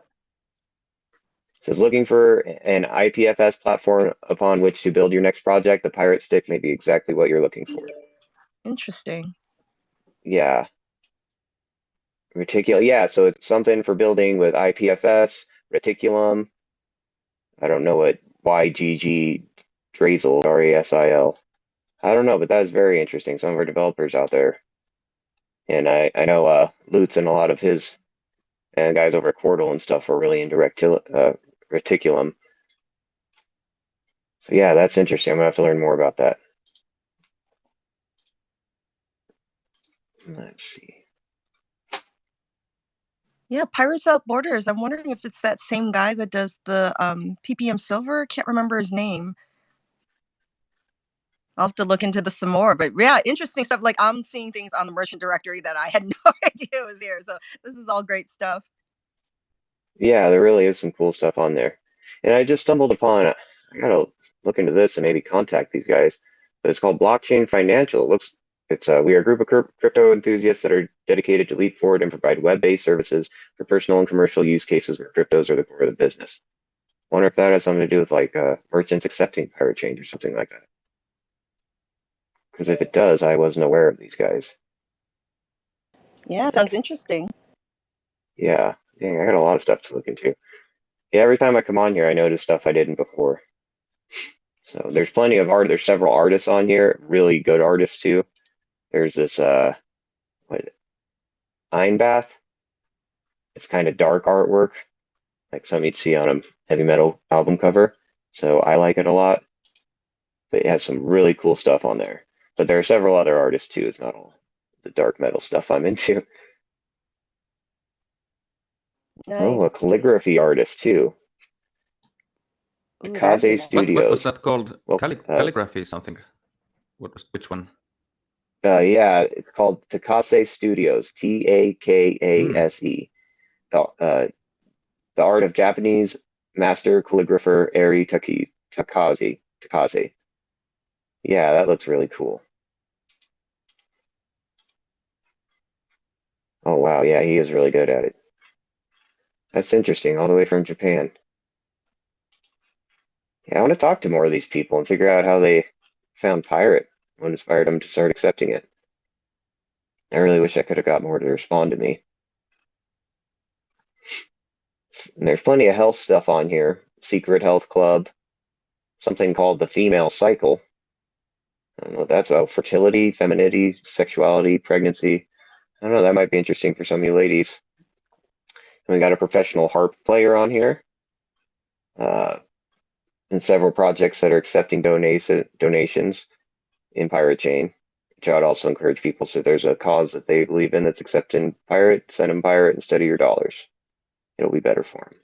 says looking for an IPFS platform upon which to build your next project. The Pirate Stick may be exactly what you're looking for. Interesting. Yeah. Reticulum. Yeah, so it's something for building with IPFS, Reticulum. I don't know what YGG Drazel, RASIL. I don't know, but that is very interesting. Some of our developers out there. And I know Lutz and a lot of his and guys over at Quartal and stuff are really into Reticulum. So yeah, that's interesting. I'm gonna have to learn more about that. Let's see. Yeah, Pirates Without Borders. I'm wondering if it's that same guy that does the PPM Silver. Can't remember his name. I'll have to look into this some more. But yeah, interesting stuff. Like I'm seeing things on the merchant directory that I had no idea was here. So this is all great stuff. Yeah, there really is some cool stuff on there. And I just stumbled upon it. I gotta look into this and maybe contact these guys. But it's called Blockchain Financial. We are a group of crypto enthusiasts that are dedicated to leap forward and provide web-based services for personal and commercial use cases where cryptos are the core of the business. Wonder if that has something to do with like merchants accepting pirate change or something like that. Because if it does, I wasn't aware of these guys. Yeah, sounds interesting. Yeah, dang, I got a lot of stuff to look into. Yeah, every time I come on here, I notice stuff I didn't before. So there's plenty of art. There's several artists on here, really good artists too. There's this what Einbath. It's kind of dark artwork, like something you'd see on a heavy metal album cover. So I like it a lot. But it has some really cool stuff on there. But there are several other artists too. It's not all the dark metal stuff I'm into. Nice. Oh, a calligraphy artist too. zk-SNARKs Studios. What was that called? Well, calligraphy something. Which one? Yeah, it's called zk-SNARKs Studios. TAKASE. The art of Japanese master calligrapher Eri Takase. Yeah, that looks really cool. Oh wow, yeah, he is really good at it. That's interesting, all the way from Japan. Yeah, I want to talk to more of these people and figure out how they found Pirate, what inspired them to start accepting it. I really wish I could have got more to respond to me. And there's plenty of health stuff on here. Secret Health Club, something called the Female Cycle. I don't know what that's about. Fertility, femininity, sexuality, pregnancy. I don't know, that might be interesting for some of you ladies. And we got a professional harp player on here. And several projects that are accepting donations in Pirate Chain, which I would also encourage people. So if there's a cause that they believe in that's accepting Pirate, send them Pirate instead of your dollars. It'll be better for them.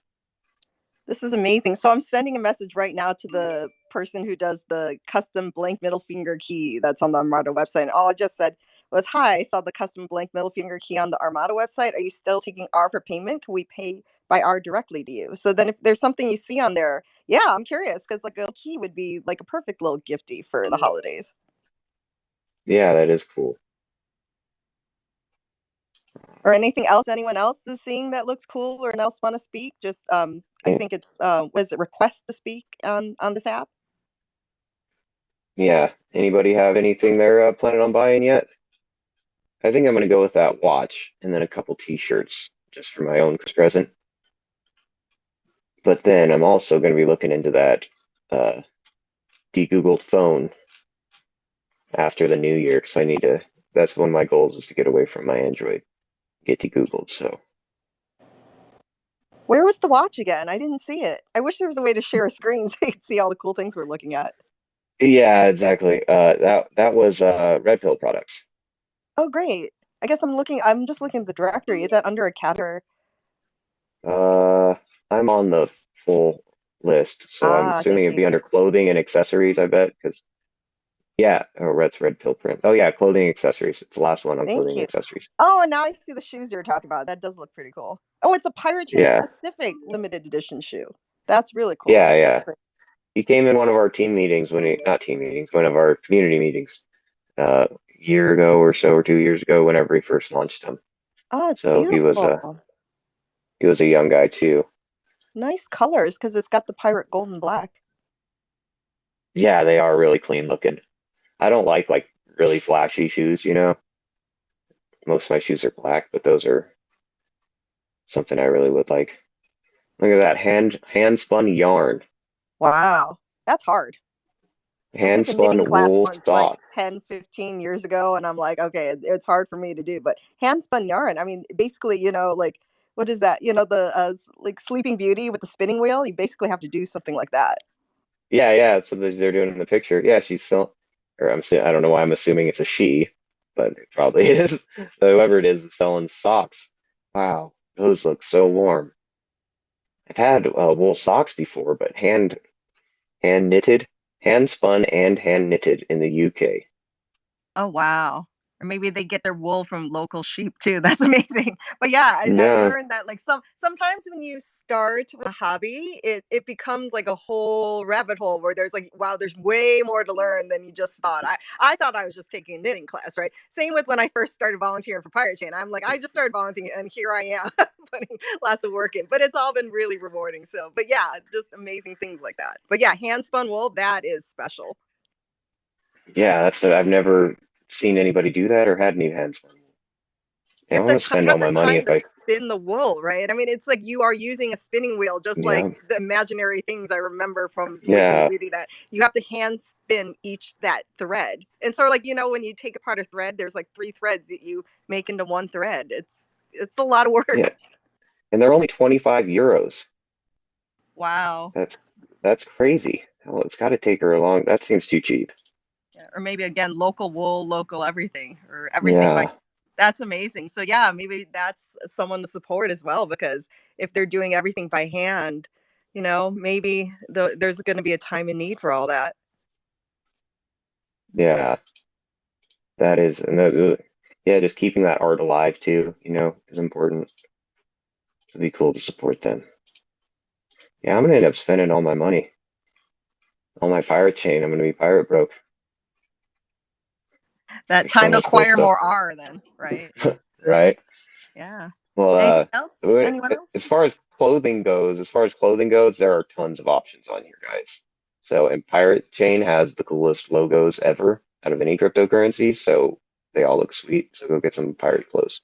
This is amazing. So I'm sending a message right now to the person who does the custom blank middle finger key that's on the Armada website. And all I just said, was, hi, I saw the custom blank middle finger key on the Armada website. Are you still taking R for payment? Can we pay by R directly to you? So then if there's something you see on there, yeah, I'm curious because like a key would be like a perfect little gifty for the holidays. Yeah, that is cool. Or anything else anyone else is seeing that looks cool or anyone else want to speak? Just I think it's was it request to speak on this app? Yeah. Anybody have anything they're planning on buying yet? I think I'm gonna go with that watch and then a couple t-shirts just for my own present. But then I'm also gonna be looking into that de-Googled phone after the new year because I need to. That's one of my goals is to get away from my Android, get de-Googled. So Where was the watch again? I didn't see it. I wish there was a way to share a screen so you could see all the cool things we're looking at. yeah, exactly. That was Red Pill products. Oh, great. I guess I'm just looking at the directory. Is that under a category? I'm on the full list, so I'm assuming Thank it'd you. be under clothing and accessories. I bet because yeah, oh, that's Red Pill print. Oh yeah, clothing and accessories. It's the last one on Thank clothing and you. accessories. Oh, and now I see the shoes you're talking about. That does look pretty cool. Oh, it's a Pirate Chain Yeah, specific limited edition shoe. That's really cool. yeah. He came in one of our team meetings not team meetings, one of our community meetings, a year ago or so, or 2 years ago, whenever he first launched them. Oh, it's So beautiful. he was a young guy too. Nice colors because it's got the pirate gold and black. Yeah, they are really clean looking. I don't like really flashy shoes, you know. Most of my shoes are black, but those are something I really would like. Look at that hand spun yarn, Wow. That's hard. I hand took a knitting spun class wool once like sock. 10, 15 years ago, and I'm like, okay, it's hard for me to do. But hand spun yarn, I mean, basically, like, what is that? The like Sleeping Beauty with the spinning wheel. You basically have to do something like that. Yeah. So they're doing in the picture. Yeah, she's still, or I don't know why I'm assuming it's a she, but it probably is. Whoever it is selling socks. Wow, those look so warm. I've had wool socks before, but hand knitted, hand spun, and hand knitted in the UK. Oh, wow. Or maybe they get their wool from local sheep too. That's amazing. But yeah, I Yeah, learned that like sometimes when you start with a hobby, it becomes like a whole rabbit hole where there's like, wow, there's way more to learn than you just thought. I thought I was just taking a knitting class, right? Same with when I first started volunteering for Pirate Chain. I'm like, I just started volunteering and here I am putting lots of work in. But it's all been really rewarding. So, but yeah, just amazing things like that. But yeah, hand spun wool, that is special. yeah. I've never seen anybody do that or had any hand spun. You Yeah, I'm have gonna to spend all have the my money time if to I. spin the wool, right? I mean, it's like you are using a spinning wheel, just like Yeah, the imaginary things I remember from Sleeping yeah, Beauty, that you have to hand spin each that thread. And sort of like, when you take apart a thread, there's like three threads that you make into one thread. It's a lot of yeah. work. And they're only 25 euros. Wow. That's crazy. Well, it's got to take her a long. That seems too cheap. Yeah, or maybe again, local wool, local everything, or everything by. Yeah, That's amazing. So yeah, maybe that's someone to support as well because if they're doing everything by hand, maybe there's going to be a time and need for all that. yeah. That is, and yeah, just keeping that art alive too, is important. It'd be cool to support them. Yeah, I'm gonna end up spending all my money, all my pirate chain. I'm gonna be pirate broke. That There's so time to much cool acquire stuff, more R then, right? right? Yeah. Well, Anything else? Anyone else? as far as clothing goes, there are tons of options on here, guys. So, and Pirate Chain has the coolest logos ever out of any cryptocurrency, so they all look sweet. So go get some pirate clothes.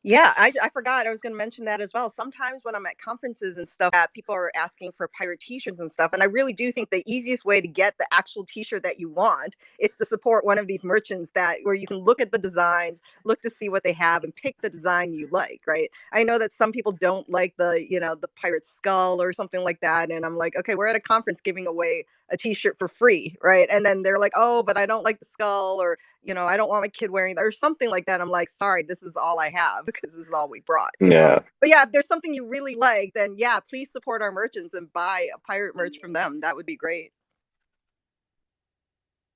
Yeah, I forgot. I was going to mention that as well. Sometimes when I'm at conferences and stuff, people are asking for pirate T-shirts and stuff, and I really do think the easiest way to get the actual T-shirt that you want is to support one of these merchants that where you can look at the designs, look to see what they have, and pick the design you like. Right? I know that some people don't like the pirate skull or something like that, and I'm like, okay, we're at a conference giving away a T-shirt for free, right? And then they're like, oh, but I don't like the skull, or I don't want my kid wearing that or something like that. I'm like, sorry, this is all I have because this is all we brought. Yeah, But yeah, if there's something you really like, then yeah, please support our merchants and buy a pirate merch from them. That would be great.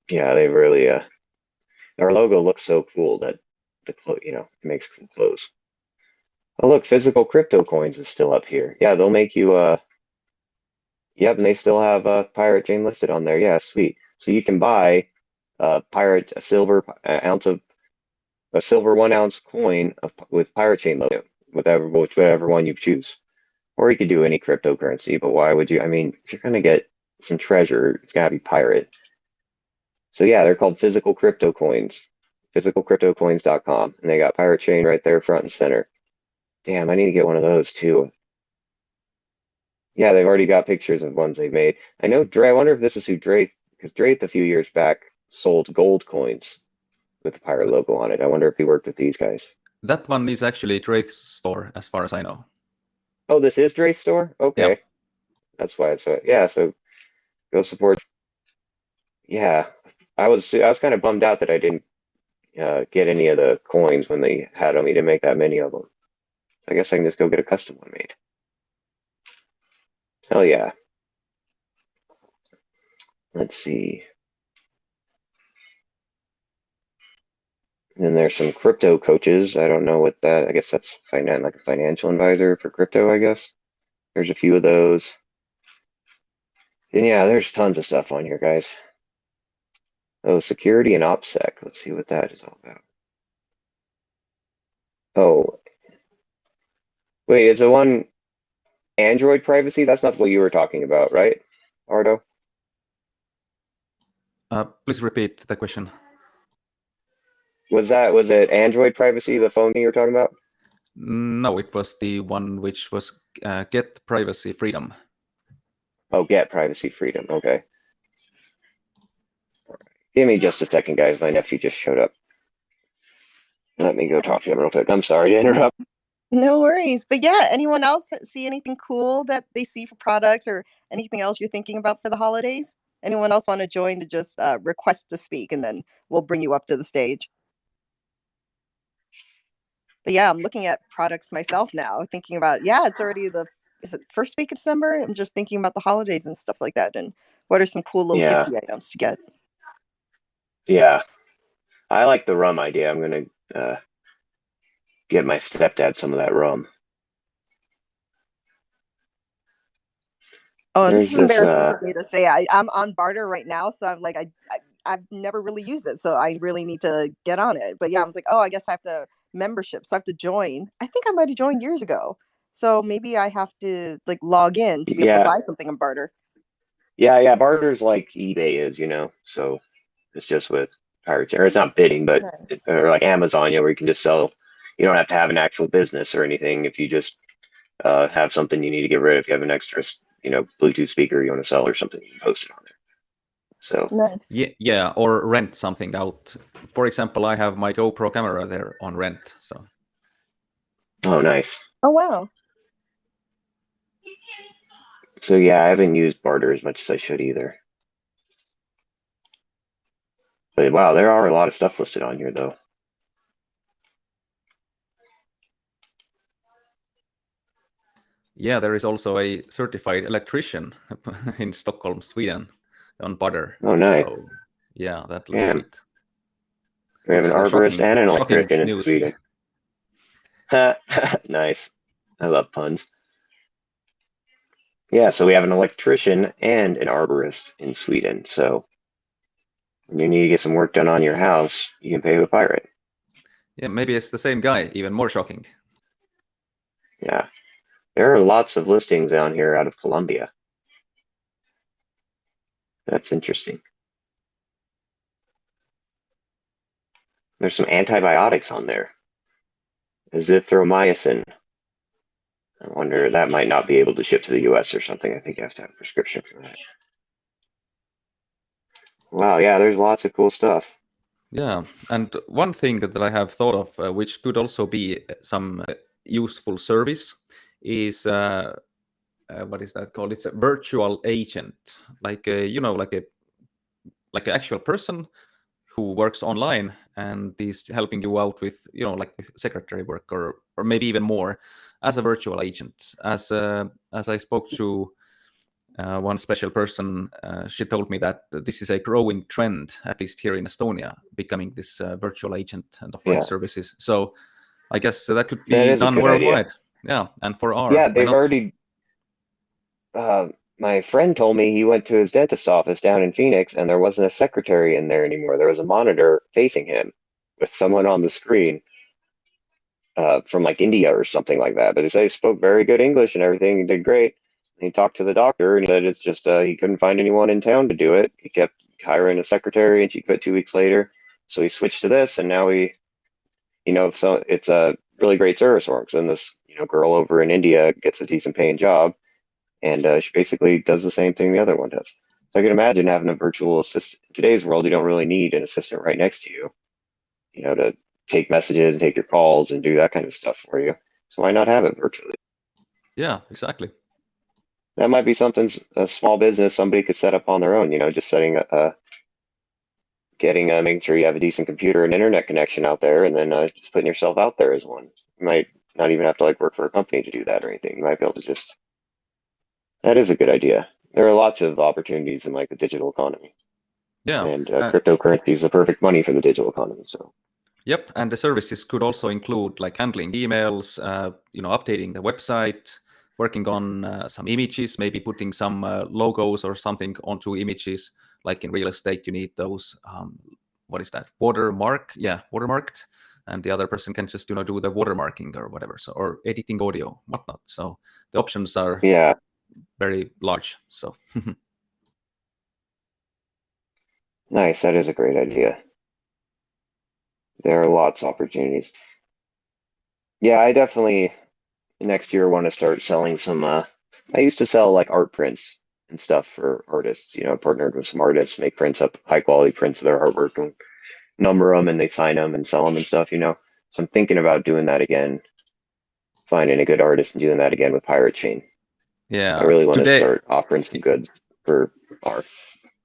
yeah, they really our logo looks so cool that it makes cool clothes. Oh, look, physical crypto coins is still up here. Yeah, they'll make you yep, and they still have Pirate Chain listed on there. Yeah, sweet. So you can buy a silver ounce of a silver 1 ounce coin with Pirate Chain logo, whichever one you choose. Or you could do any cryptocurrency, but why would you? I mean, if you're gonna get some treasure, it's gotta be pirate. So yeah, they're called physical crypto coins, physicalcryptocoins.com, and they got Pirate Chain right there front and center. Damn, I need to get one of those too. Yeah, they've already got pictures of ones they've made. I know Dre. I wonder if this is who Dre, because Dre a few years back sold gold coins with the pirate logo on it. I wonder if he worked with these guys. That one is actually Drake's store, as far as I know. Oh, this is Dre's store? Okay. Yeah. That's why it's yeah, so go support. Yeah. I was kind of bummed out that I didn't get any of the coins when they had them. He didn't make that many of them. I guess I can just go get a custom one made. Hell yeah. Let's see. And then there's some crypto coaches. I don't know what that. I guess that's like a financial advisor for crypto, I guess. There's a few of those. And yeah, there's tons of stuff on here, guys. Oh, security and OPSEC. Let's see what that is all about. Oh, wait, is the one Android privacy? That's not what you were talking about, right, Ardo? Please repeat the question. Was it Android privacy, the phone you were talking about? No, it was the one which was get privacy freedom. Oh, get privacy freedom. Okay. Give me just a second, guys. My nephew just showed up. Let me go talk to him real quick. I'm sorry to interrupt. No worries. But yeah, anyone else see anything cool that they see for products or anything else you're thinking about for the holidays? Anyone else want to join to just request to speak, and then we'll bring you up to the stage. But yeah, I'm looking at products myself now, thinking about, it's already is it first week of December? I'm just thinking about the holidays and stuff like that, and what are some cool little Yeah. gifty items to get. Yeah. I like the rum idea. I'm going to get my stepdad some of that rum. Oh, and this There's is this, embarrassing for me to say. I'm on barter right now, so I'm like, I've never really used it, so I really need to get on it. But yeah, I was like, oh, I guess I have to membership, so I have to join. I think I might have joined years ago, so maybe I have to like log in to be able to buy something on barter. Yeah. Barter's like eBay is, so it's just with pirate, or it's not bidding, but Nice. or like Amazon, where you can just sell. You don't have to have an actual business or anything. If you just have something you need to get rid of, if you have an extra, Bluetooth speaker you want to sell or something, you can post it on there. So Nice. Yeah, or rent something out. For example, I have my GoPro camera there on rent. So. Oh, nice. Oh wow. So yeah, I haven't used barter as much as I should either. But wow, there are a lot of stuff listed on here though. Yeah, there is also a certified electrician in Stockholm, Sweden, on barter. Oh, nice. So yeah, that looks sweet. We have an arborist and an electrician in Sweden. Nice. I love puns. Yeah, so we have an electrician and an arborist in Sweden. So when you need to get some work done on your house, you can pay a pirate. Yeah, maybe it's the same guy. Even more shocking. Yeah. There are lots of listings down here out of Colombia. That's interesting. There's some antibiotics on there. Azithromycin. I wonder, that might not be able to ship to the US or something. I think you have to have a prescription for that. Wow, yeah, there's lots of cool stuff. Yeah, and one thing that I have thought of, which could also be some useful service, is what is that called? It's a virtual agent, like like an actual person who works online and is helping you out with like secretary work or maybe even more as a virtual agent. As I spoke to one special person, she told me that this is a growing trend, at least here in Estonia, becoming this virtual agent and offering services. So I guess that could be done worldwide. Yeah, and for R, yeah, why they've not? already. My friend told me he went to his dentist's office down in Phoenix, and there wasn't a secretary in there anymore. There was a monitor facing him with someone on the screen from like India or something like that. But he said he spoke very good English and everything. He did great. And he talked to the doctor, and he said it's just he couldn't find anyone in town to do it. He kept hiring a secretary, and she quit 2 weeks later. So he switched to this, and now so it's a really great service for him. Because then this girl over in India gets a decent paying job, and she basically does the same thing the other one does. So I can imagine having a virtual assistant. In today's world, you don't really need an assistant right next to you, to take messages and take your calls and do that kind of stuff for you. So why not have it virtually? Yeah, exactly. That might be something a small business somebody could set up on their own. Just setting making sure you have a decent computer and internet connection out there, and then just putting yourself out there as one. You might not even have to work for a company to do that or anything. You might be able to just. That is a good idea. There are lots of opportunities in the digital economy. Yeah, and cryptocurrency is the perfect money for the digital economy. So. Yep, and the services could also include handling emails, updating the website, working on some images, maybe putting some logos or something onto images. Like in real estate, you need those. What is that? Watermark? Yeah, watermarked, and the other person can just do the watermarking or whatever. So or editing audio, whatnot. So the options are very large. So. Nice. That is a great idea. There are lots of opportunities. Yeah, I definitely next year want to start selling some. I used to sell art prints and stuff for artists. Partnered with some artists, make prints up, high quality prints of their artwork, and number them, and they sign them and sell them and stuff. So I'm thinking about doing that again, finding a good artist and doing that again with Pirate Chain. Yeah, I really want to start offering some goods for art.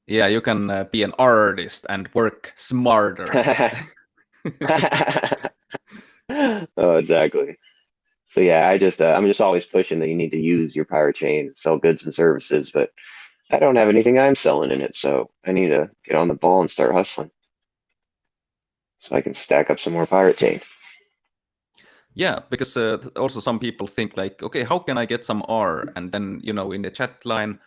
Yeah, you can be an artist and work smarter. Oh, exactly. So yeah, I'm just always pushing that you need to use your Pirate Chain, sell goods and services, but I don't have anything I'm selling in it, so I need to get on the ball and start hustling so I can stack up some more Pirate Chain. Yeah, because also some people think okay, how can I get some R? And then, in the chat line,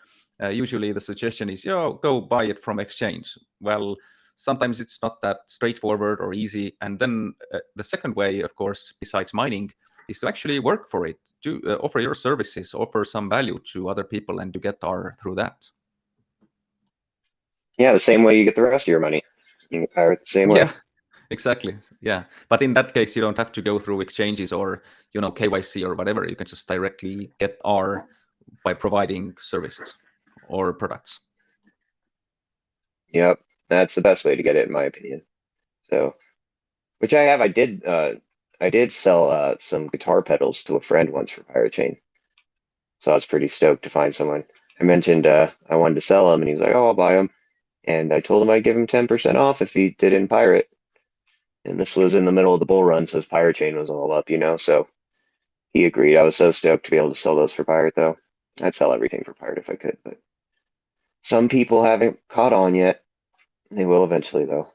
usually the suggestion is, go buy it from exchange. Well, sometimes it's not that straightforward or easy. And then the second way, of course, besides mining, is to actually work for it, to offer your services, offer some value to other people and to get R through that. Yeah, the same way you get the rest of your money. You can pirate the same way. Yeah. Exactly. Yeah. But in that case, you don't have to go through exchanges or, KYC or whatever. You can just directly get R by providing services or products. Yep. That's the best way to get it, in my opinion. So, which I have. I did sell some guitar pedals to a friend once for Pirate Chain. So I was pretty stoked to find someone. I mentioned I wanted to sell them, and he's like, "Oh, I'll buy them." And I told him I'd give him 10% off if he did in Pirate. And this was in the middle of the bull run, so his Pirate Chain was all up, So he agreed. I was so stoked to be able to sell those for Pirate, though. I'd sell everything for Pirate if I could, but some people haven't caught on yet. They will eventually, though.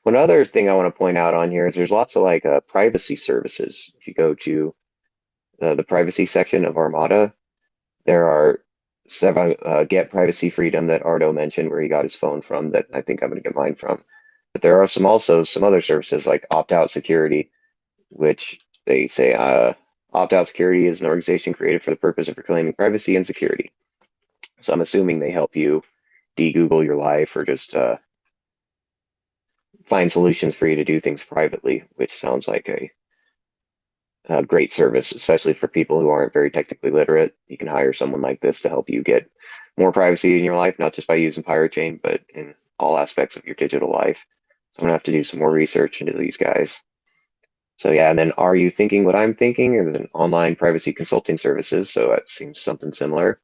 One other thing I want to point out on here is there's lots of privacy services. If you go to the privacy section of Armada, there are several Get Privacy Freedom that Ardo mentioned, where he got his phone from, that I think I'm going to get mine from. But there are also some other services like Opt-out Security, which they say Opt-out Security is an organization created for the purpose of reclaiming privacy and security. So I'm assuming they help you de-Google your life or just find solutions for you to do things privately, which sounds like a great service, especially for people who aren't very technically literate. You can hire someone like this to help you get more privacy in your life, not just by using Pirate Chain, but in all aspects of your digital life. So I'm gonna have to do some more research into these guys. So yeah, and then Are You Thinking What I'm Thinking is an online privacy consulting services, so that seems something similar.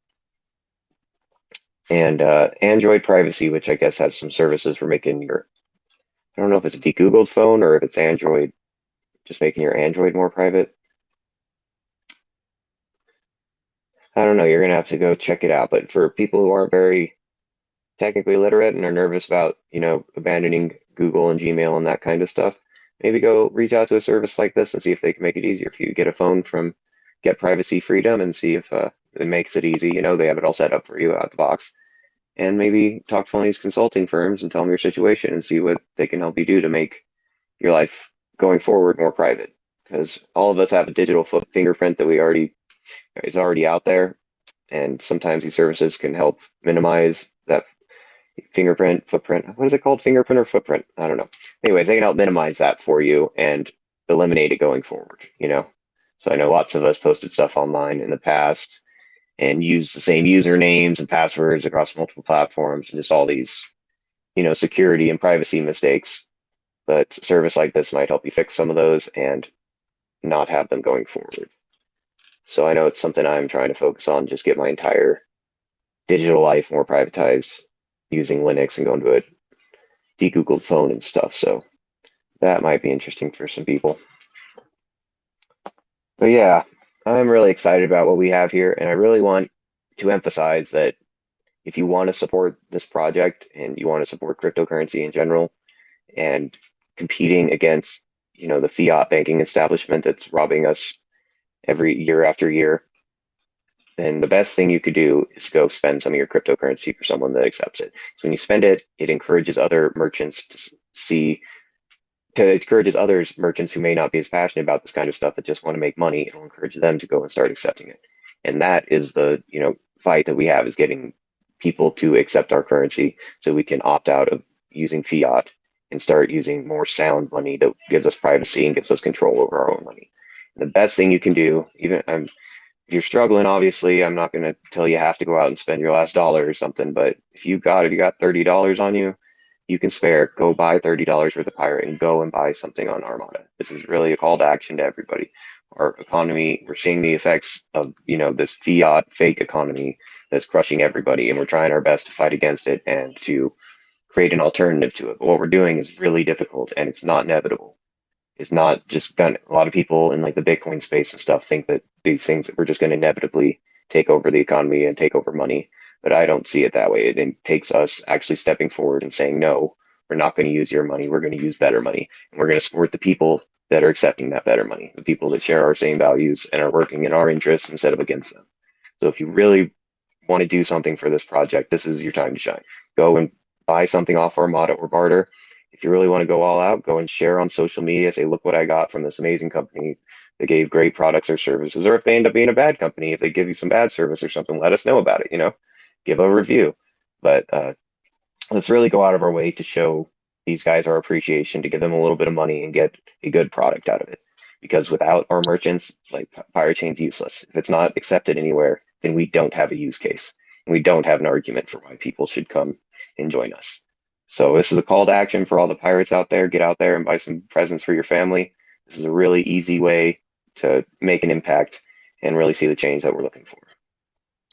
And Android Privacy, which I guess has some services for making I don't know if it's a de-Googled phone or if it's Android, just making your Android more private. I don't know. You're gonna have to go check it out. But for people who aren't very technically literate and are nervous about, abandoning Google and Gmail and that kind of stuff, maybe go reach out to a service like this and see if they can make it easier for you. Get a phone from Get Privacy Freedom and see if it makes it easy. They have it all set up for you out the box. And maybe talk to one of these consulting firms and tell them your situation and see what they can help you do to make your life going forward more private. Because all of us have a digital fingerprint that we already is already out there, and sometimes these services can help minimize that footprint. What is it called? Fingerprint or footprint? I don't know. Anyways, they can help minimize that for you and eliminate it going forward. So I know lots of us posted stuff online in the past and used the same usernames and passwords across multiple platforms and just all these, security and privacy mistakes. But a service like this might help you fix some of those and not have them going forward. So I know it's something I'm trying to focus on, just get my entire digital life more privatized using Linux and going to a de-Googled phone and stuff. So that might be interesting for some people. But yeah, I'm really excited about what we have here. And I really want to emphasize that if you want to support this project and you want to support cryptocurrency in general and competing against, the fiat banking establishment that's robbing us every year after year, then the best thing you could do is go spend some of your cryptocurrency for someone that accepts it. So when you spend it, it encourages other merchants encourages others merchants who may not be as passionate about this kind of stuff that just want to make money. It'll encourage them to go and start accepting it. And that is the, fight that we have, is getting people to accept our currency so we can opt out of using fiat and start using more sound money that gives us privacy and gives us control over our own money. And the best thing you can do, if you're struggling, obviously, I'm not going to tell you have to go out and spend your last dollar or something. But if you got $30 on you, you can spare. Go buy $30 worth of pirate and go and buy something on Armada. This is really a call to action to everybody. Our economy, we're seeing the effects of this fiat fake economy that's crushing everybody, and we're trying our best to fight against it and to create an alternative to it. But what we're doing is really difficult, and it's not inevitable. It's not just gonna. A lot of people in like the Bitcoin space and stuff think that these things we're just going to inevitably take over the economy and take over money. But I don't see it that way. It takes us actually stepping forward and saying, no, we're not going to use your money. We're going to use better money. And we're going to support the people that are accepting that better money, the people that share our same values and are working in our interests instead of against them. So if you really want to do something for this project, this is your time to shine. Go and buy something off Armada or barter. If you really want to go all out, go and share on social media. Say, look what I got from this amazing company that gave great products or services. Or if they end up being a bad company, if they give you some bad service or something, let us know about it. Give a review. But let's really go out of our way to show these guys our appreciation, to give them a little bit of money and get a good product out of it. Because without our merchants, like, Pirate Chain's useless. If it's not accepted anywhere, then we don't have a use case. And we don't have an argument for why people should come and join us. So this is a call to action for all the pirates out there. Get out there and buy some presents for your family. This is a really easy way to make an impact and really see the change that we're looking for.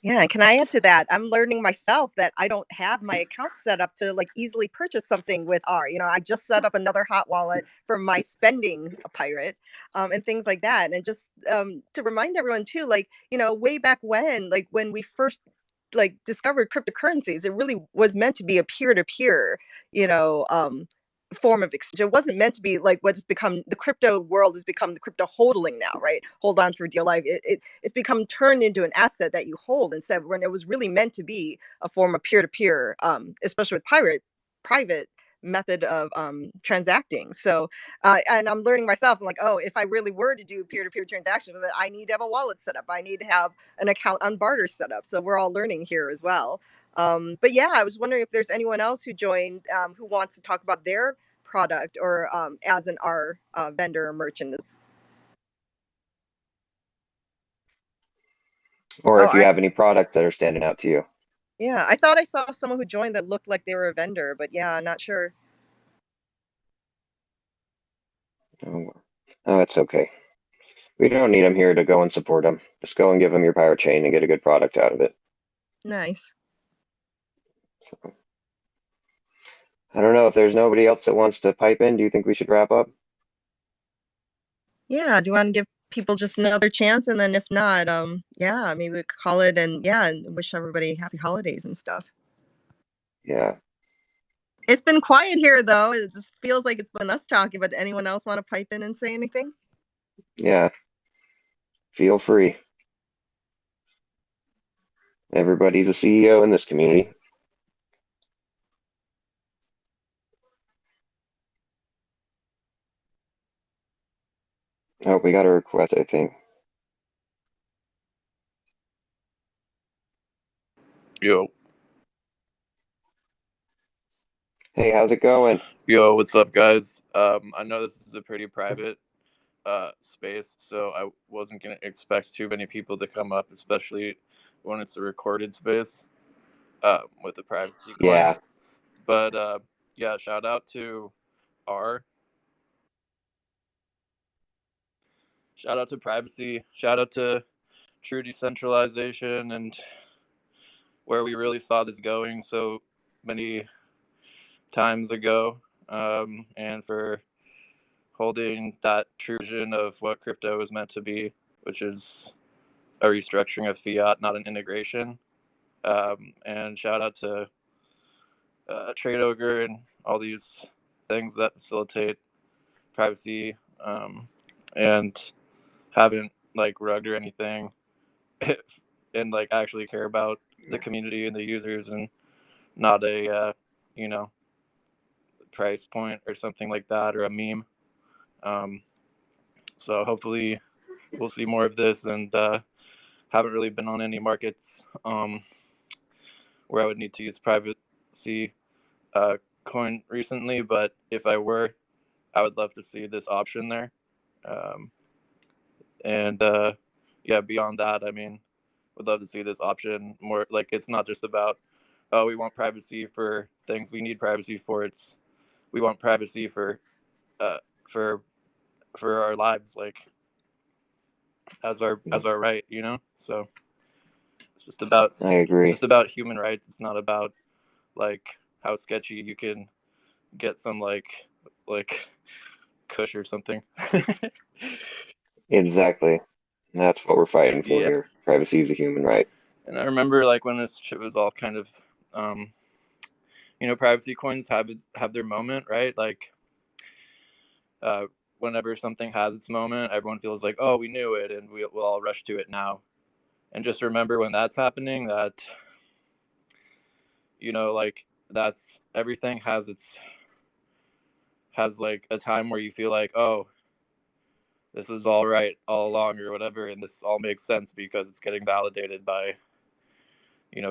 Yeah, can I add to that? I'm learning myself that I don't have my account set up to like easily purchase something with R. I just set up another hot wallet for my spending a pirate, and things like that. And just to remind everyone too, like, way back when, like when we first like discovered cryptocurrencies, it really was meant to be a peer-to-peer, you know, form of exchange. It wasn't meant to be like what's become the crypto world has become the crypto hodling now, right? Hold on for dear life. It's become turned into an asset that you hold instead, when it was really meant to be a form of peer-to-peer, especially with private method of transacting. So and I'm learning myself, I'm like, oh, if I really were to do peer-to-peer transactions with it, I need to have a wallet set up, I need to have an account on barter set up. So we're all learning here as well. But yeah, I was wondering if there's anyone else who joined, who wants to talk about their product, or as an R vendor or merchant. Or Oh, if you have any products that are standing out to you. yeah, I thought I saw someone who joined that looked like they were a vendor, but yeah, I'm not sure. Oh, that's okay. We don't need them here to go and support them. Just go and give them your Pirate Chain and get a good product out of it. Nice. So, I don't know if there's nobody else that wants to pipe in. Do you think we should wrap up? Yeah, do you want to give people just another chance, and then if not, yeah, maybe we could call it, and yeah, and wish everybody happy holidays and stuff. Yeah. It's been quiet here, though. It just feels like it's been us talking, but anyone else want to pipe in and say anything? Yeah. Feel free. Everybody's a CEO in this community. Oh, we got a request, I think. Yo, Hey, how's it going? yo, what's up, guys? I know this is a pretty private space, so I wasn't gonna expect too many people to come up, especially when it's a recorded space with the privacy coin. Yeah. But yeah, shout out to ARRR, shout out to privacy, shout out to true decentralization, and where we really saw this going so many times ago, and for holding that true vision of what crypto is meant to be, which is a restructuring of fiat, not an integration. And shout out to Trade Ogre and all these things that facilitate privacy, and haven't like rugged or anything, and like actually care about the community and the users, and not a you know, price point or something like that, or a meme. So hopefully we'll see more of this, and haven't really been on any markets where I would need to use privacy coin recently, but if I were, I would love to see this option there. Um, and yeah, beyond that, I mean, would love to see this option more. Like, it's not just about, oh, we want privacy for things we need privacy for. It's we want privacy uh, for for our lives, like as our right, you know. So it's just about I agree. human rights. It's not about like how sketchy you can get some like Kush or something. Exactly. That's what we're fighting for Yeah. here. Privacy is a human right. And I remember like when this shit was all kind of privacy coins have their moment, right? Like uh whenever something has its moment, everyone feels like, oh, we knew it, and we'll all rush to it now. And just remember when that's happening, that like that's everything has like a time where you feel like, oh, this was all right all along or whatever, and this all makes sense because it's getting validated by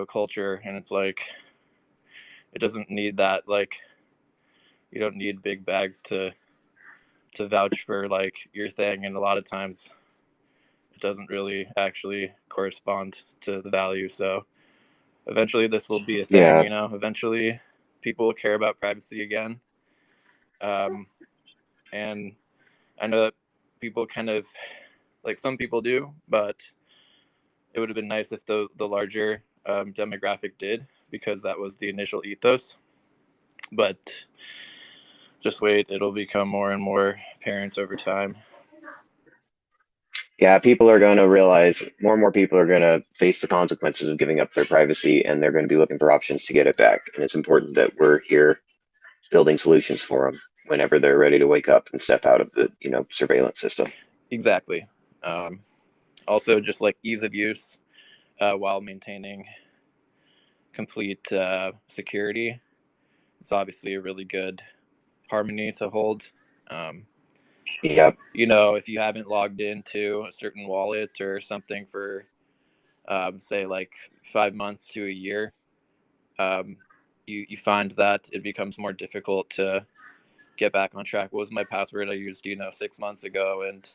culture. And it's like, it doesn't need that, like, you don't need big bags to vouch for like your thing, and a lot of times it doesn't really actually correspond to the value. So eventually this will be a thing. Yeah. Eventually people will care about privacy again. And I know that people kind of, like, some people do, but it would have been nice if the larger demographic did, because that was the initial ethos. But just wait, it'll become more and more apparent over time. Yeah, people are going to realize, more and more people are going to face the consequences of giving up their privacy, and they're going to be looking for options to get it back. And it's important that we're here building solutions for them whenever they're ready to wake up and step out of the, surveillance system. Exactly. Also, just like ease of use, while maintaining complete security. It's obviously a really good harmony to hold. Yep. If you haven't logged into a certain wallet or something for, say, like 5 months to a year, you find that it becomes more difficult to get back on track. What was my password I used, 6 months ago? And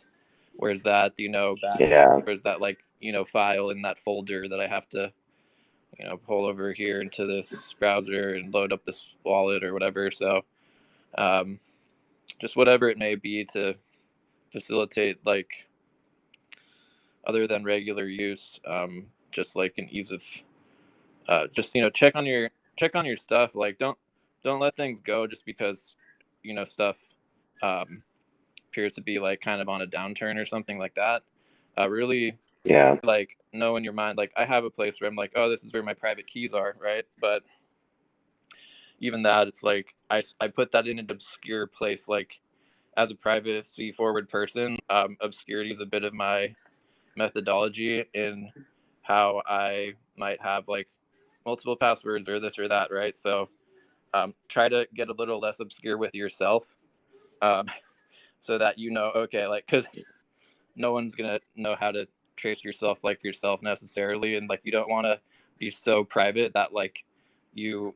where's that, back? Yeah. Where's that, like, file in that folder that I have to, pull over here into this browser and load up this wallet or whatever. So just whatever it may be to facilitate, like, other than regular use, just like an ease of just check on your stuff. Like, don't let things go just because stuff appears to be like kind of on a downturn or something like that, really Yeah. like know in your mind, like I have a place where I'm like, oh, this is where my private keys are, right? But even that, it's like I put that in an obscure place. Like as a privacy forward person, obscurity is a bit of my methodology in how I might have like multiple passwords or this or that, right? So try to get a little less obscure with yourself, so that you know, okay, like, because no one's gonna know how to trace yourself like yourself necessarily, and like you don't want to be so private that like you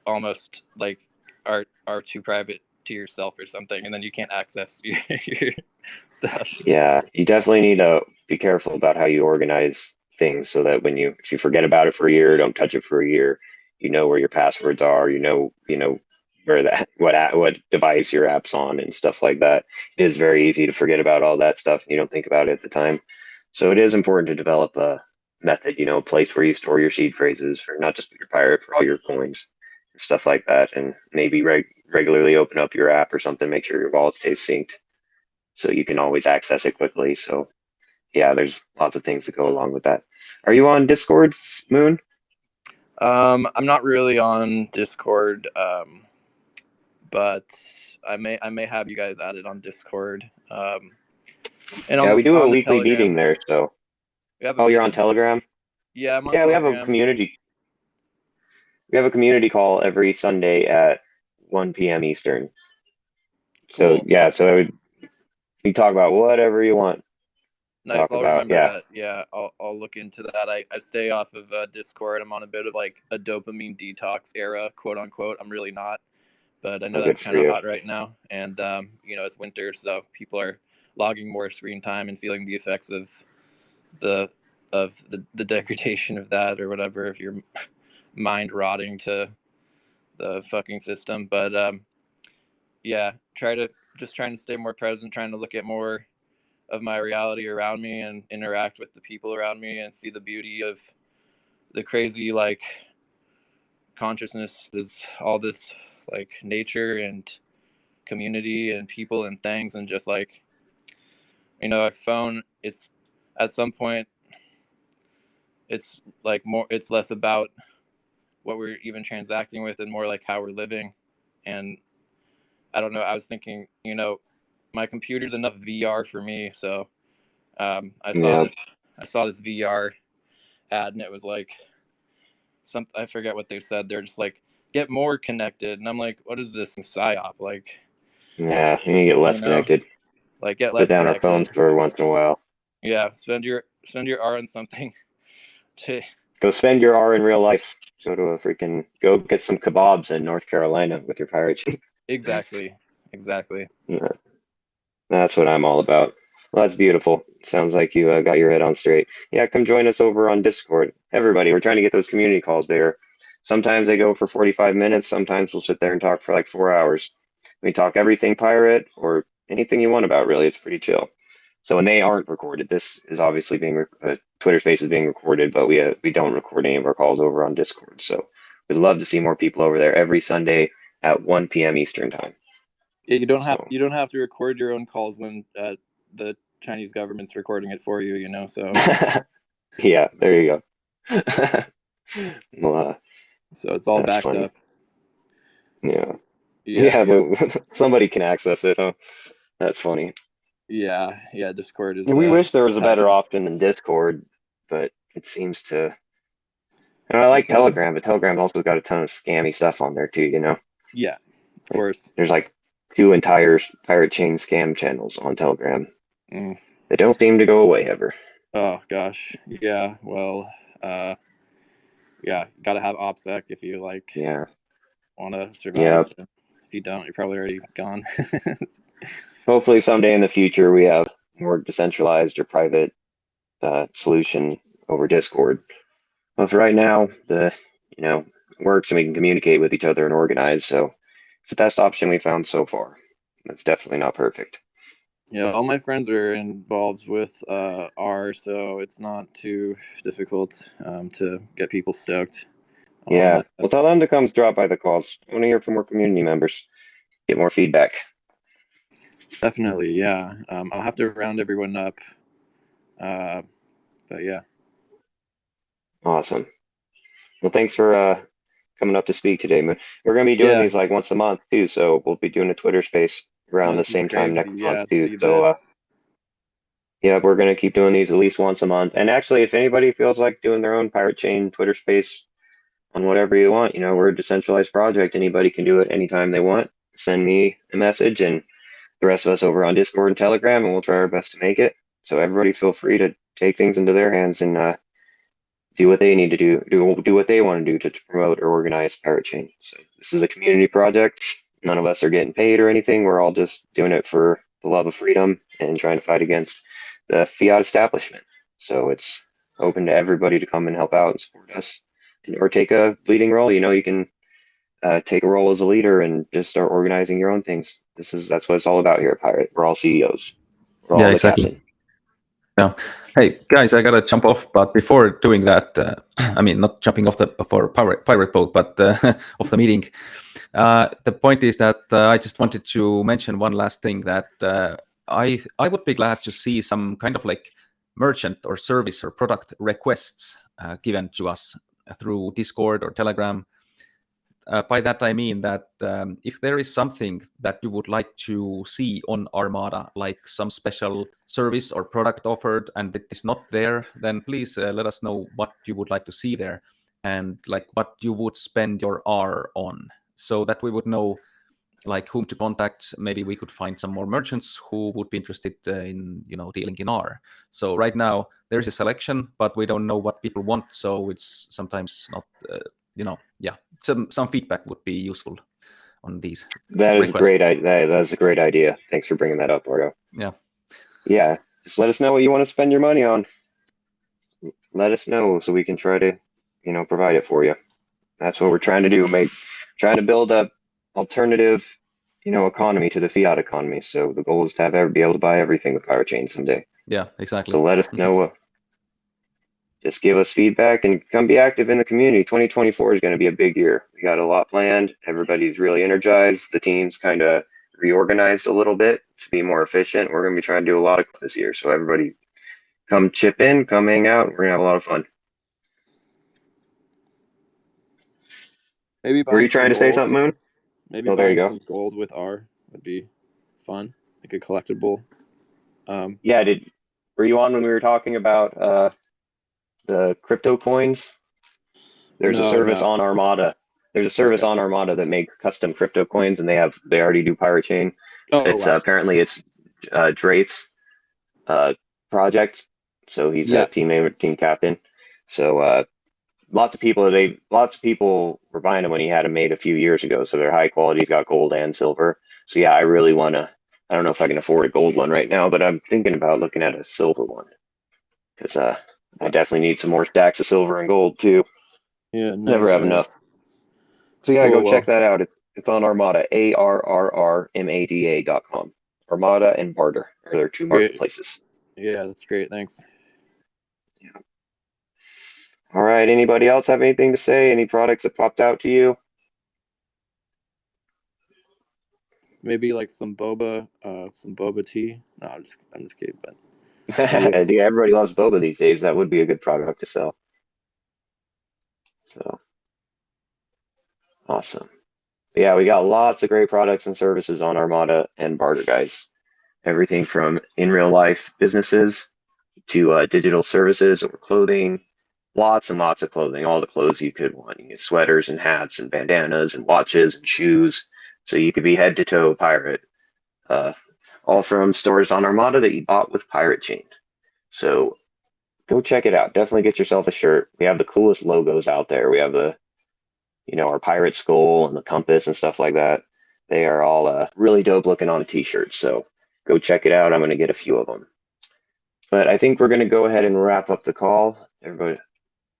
almost like are too private to yourself or something, and then you can't access your stuff. Yeah, you definitely need to be careful about how you organize things so that if you forget about it for a year, don't touch it for a year, you know where your passwords are, you know where what device your app's on and stuff like that. It is very easy to forget about all that stuff and you don't think about it at the time. So it is important to develop a method, a place where you store your seed phrases for not just your pirate, for all your coins and stuff like that, and maybe regularly open up your app or something, make sure your wallet stays synced so you can always access it quickly. So yeah, there's lots of things that go along with that. Are you on Discord, Moon? I'm not really on Discord, but I may have you guys added on Discord. And Yeah, we do a on the weekly Telegram meeting too. there. So, We have a oh, you're on meeting. Telegram? Yeah, I'm on Yeah, we have a Telegram. community. We have a community call every Sunday at 1 p.m. Eastern. So Cool. yeah, so we talk about whatever you want to Nice. talk I'll about. remember Yeah. that. Yeah, I'll look into that. I stay off of Discord. I'm on a bit of like a dopamine detox era, quote unquote. I'm really not, but I know Oh, that's good for kind of you. hot right now. And it's winter, so people are logging more screen time and feeling the effects of the the degradation of that or whatever, if your mind rotting to the fucking system. But yeah, trying to stay more present, trying to look at more of my reality around me and interact with the people around me and see the beauty of the crazy like consciousness is all this like nature and community and people and things, and just like a phone, it's at some point it's like more, it's less about what we're even transacting with and more like how we're living. And I don't know, I was thinking, my computer's enough VR for me. So I saw Yeah. this VR ad, and it was like I forget what they said. They're just like, get more connected, and I'm like, what is this psyop? Like, Yeah, we need to get less connected. like get Put less down our phones connected. for once in a while. Yeah, spend your R on something to Go spend your R in real life. Go get some kebabs in North Carolina with your pirate chief. exactly. Yeah, that's what I'm all about. Well, that's beautiful. Sounds like you got your head on straight. Yeah, come join us over on Discord. Everybody, we're trying to get those community calls bigger. Sometimes they go for 45 minutes. Sometimes we'll sit there and talk for like 4 hours. We talk everything pirate or anything you want about, really. It's pretty chill. So when they aren't recorded, this is obviously Twitter Space is being recorded, but we don't record any of our calls over on Discord. So we'd love to see more people over there every Sunday at 1 p.m. Eastern time. Yeah, you So don't have to record your own calls when the Chinese government's recording it for you. So yeah, there you go. Well, so it's all that's backed funny. up. Yeah. Yeah, Yeah, but somebody can access it, huh? That's funny. yeah. Discord is And we wish there was a better tapping. option than Discord, but it seems to. And I like Okay. Telegram, but Telegram also got a ton of scammy stuff on there too. Yeah, of Like, course. there's like 2 entire pirate chain scam channels on Telegram. Mm. They don't seem to go away ever. Oh gosh. Yeah. Well. Yeah. Got to have OPSEC if you like Yeah. want to Yeah. survive. If you don't, you're probably already gone. Hopefully someday in the future we have more decentralized or private solution over Discord. But for right now, it works and we can communicate with each other and organize. So it's the best option we found so far. It's definitely not perfect. Yeah, all my friends are involved with R, so it's not too difficult to get people stoked on Yeah. Well, tell them to come drop by the calls. I want to hear from more community members, get more feedback. Definitely, yeah. I'll have to round everyone up. But yeah. Awesome. Well, thanks for coming up to speak today. We're going to be doing Yeah. these like once a month too, so we'll be doing a Twitter space around No, the this is same time crazy. next month Yeah, too. see you So guys. yeah, we're going to keep doing these at least once a month. And actually, if anybody feels like doing their own Pirate Chain Twitter space on whatever you want, we're a decentralized project. Anybody can do it anytime they want. Send me a message and the rest of us over on Discord and Telegram, and we'll try our best to make it. So everybody feel free to take things into their hands and do what they need to do what they want to do to promote or organize Pirate Chain. So this is a community project. None of us are getting paid or anything. We're all just doing it for the love of freedom and trying to fight against the fiat establishment. So it's open to everybody to come and help out and support us, or take a leading role. You can take a role as a leader and just start organizing your own things. That's what it's all about here at Pirate. We're all CEOs. We're Yeah, all the exactly. captain. Yeah. Hey guys, I gotta jump off. But before doing that, I mean, not jumping off the for pirate boat, but off the meeting. The point is that I just wanted to mention one last thing, that I would be glad to see some kind of like merchant or service or product requests given to us through Discord or Telegram. By that I mean that if there is something that you would like to see on Armada, like some special service or product offered, and it is not there, then please let us know what you would like to see there, and like what you would spend your R on, so that we would know like whom to contact. Maybe we could find some more merchants who would be interested in dealing in R. So right now there's a selection, but we don't know what people want, so it's sometimes not yeah, some feedback would be useful on these That is requests. great. That's a great idea. Thanks for bringing that up, Ordo. Yeah. Yeah, just let us know what you want to spend your money on. Let us know so we can try to, provide it for you. That's what we're trying to do. Trying to build a alternative, economy to the fiat economy. So the goal is to be able to buy everything with Pirate Chain someday. Yeah, exactly. So let us know. Just give us feedback and come be active in the community. 2024 is going to be a big year. We got a lot planned. Everybody's really energized. The team's kind of reorganized a little bit to be more efficient. We're going to be trying to do a lot of this year. So everybody come chip in, come hang out. We're going to have a lot of fun. Maybe Were buying you some trying to say gold. something, Moon? Maybe Oh, there you buying go. some gold with R would be fun, like a collectible. Yeah, were you on when we were talking about the crypto coins? There's a service No. on Armada. There's a service Okay. on Armada that make custom crypto coins, and they already do Pirate Chain. Oh It's wow. apparently it's Drake's project, so he's a Yeah. team captain. So lots of people were buying them when he had them made a few years ago. So they're high quality. He's got gold and silver. So yeah, I really want to. I don't know if I can afford a gold one right now, but I'm thinking about looking at a silver one because I definitely need some more stacks of silver and gold too. Yeah. Never Nice, have man. enough. So yeah, go Cool. check Well. that out. It's on Armada, ARRRMADA.com. Armada and Barter are their two Great. marketplaces. Yeah, that's great. Thanks. Yeah. All right. Anybody else have anything to say? Any products that popped out to you? Maybe like some boba tea. No, I'm just kidding. But Yeah, everybody loves boba these days. That would be a good product to sell. So awesome. Yeah, we got lots of great products and services on Armada and Barter, guys. Everything from in real life businesses to digital services or clothing. Lots and lots of clothing, all the clothes you could want. You get sweaters and hats and bandanas and watches and shoes. So you could be head to toe pirate. Uh, all from stores on Armada that you bought with Pirate Chain. So go check it out. Definitely get yourself a shirt. We have the coolest logos out there. We have our pirate skull and the compass and stuff like that. They are all really dope looking on a t-shirt. So go check it out. I'm going to get a few of them. But I think we're going to go ahead and wrap up the call. Everybody,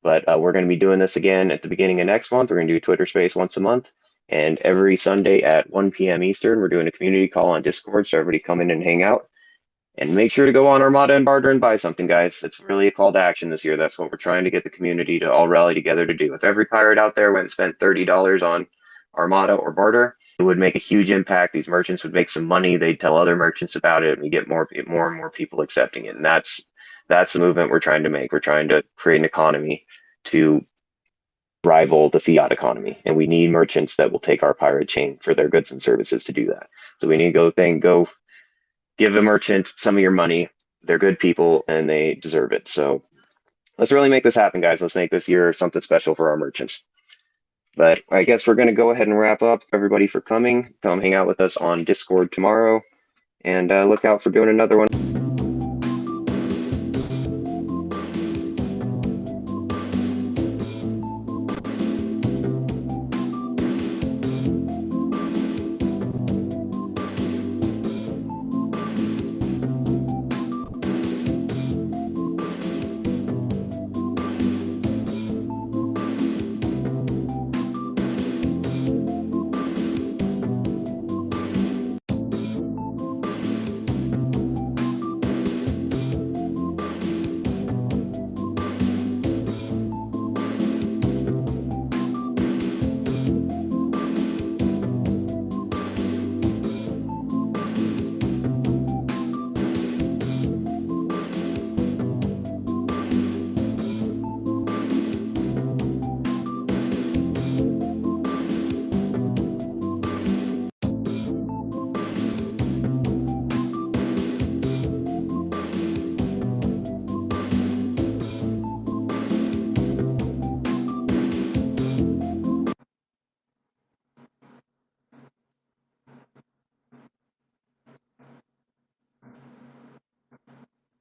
but we're going to be doing this again at the beginning of next month. We're going to do Twitter Space once a month. And every Sunday at 1 p.m. Eastern, we're doing a community call on Discord. So everybody come in and hang out. And make sure to go on Armada and Barter and buy something, guys. That's really a call to action this year. That's what we're trying to get the community to all rally together to do. If every pirate out there went and spent $30 on Armada or Barter, it would make a huge impact. These merchants would make some money. They'd tell other merchants about it, and we get more and more people accepting it. And that's the movement we're trying to make. We're trying to create an economy to rival the fiat economy, and we need merchants that will take our pirate chain for their goods and services to do that. So we need to go give a merchant some of your money. They're good people and they deserve it. So let's really make this happen, guys. Let's make this year something special for our merchants. But I guess we're going to go ahead and wrap up. Everybody for coming. Come hang out with us on Discord tomorrow, and look out for doing another one.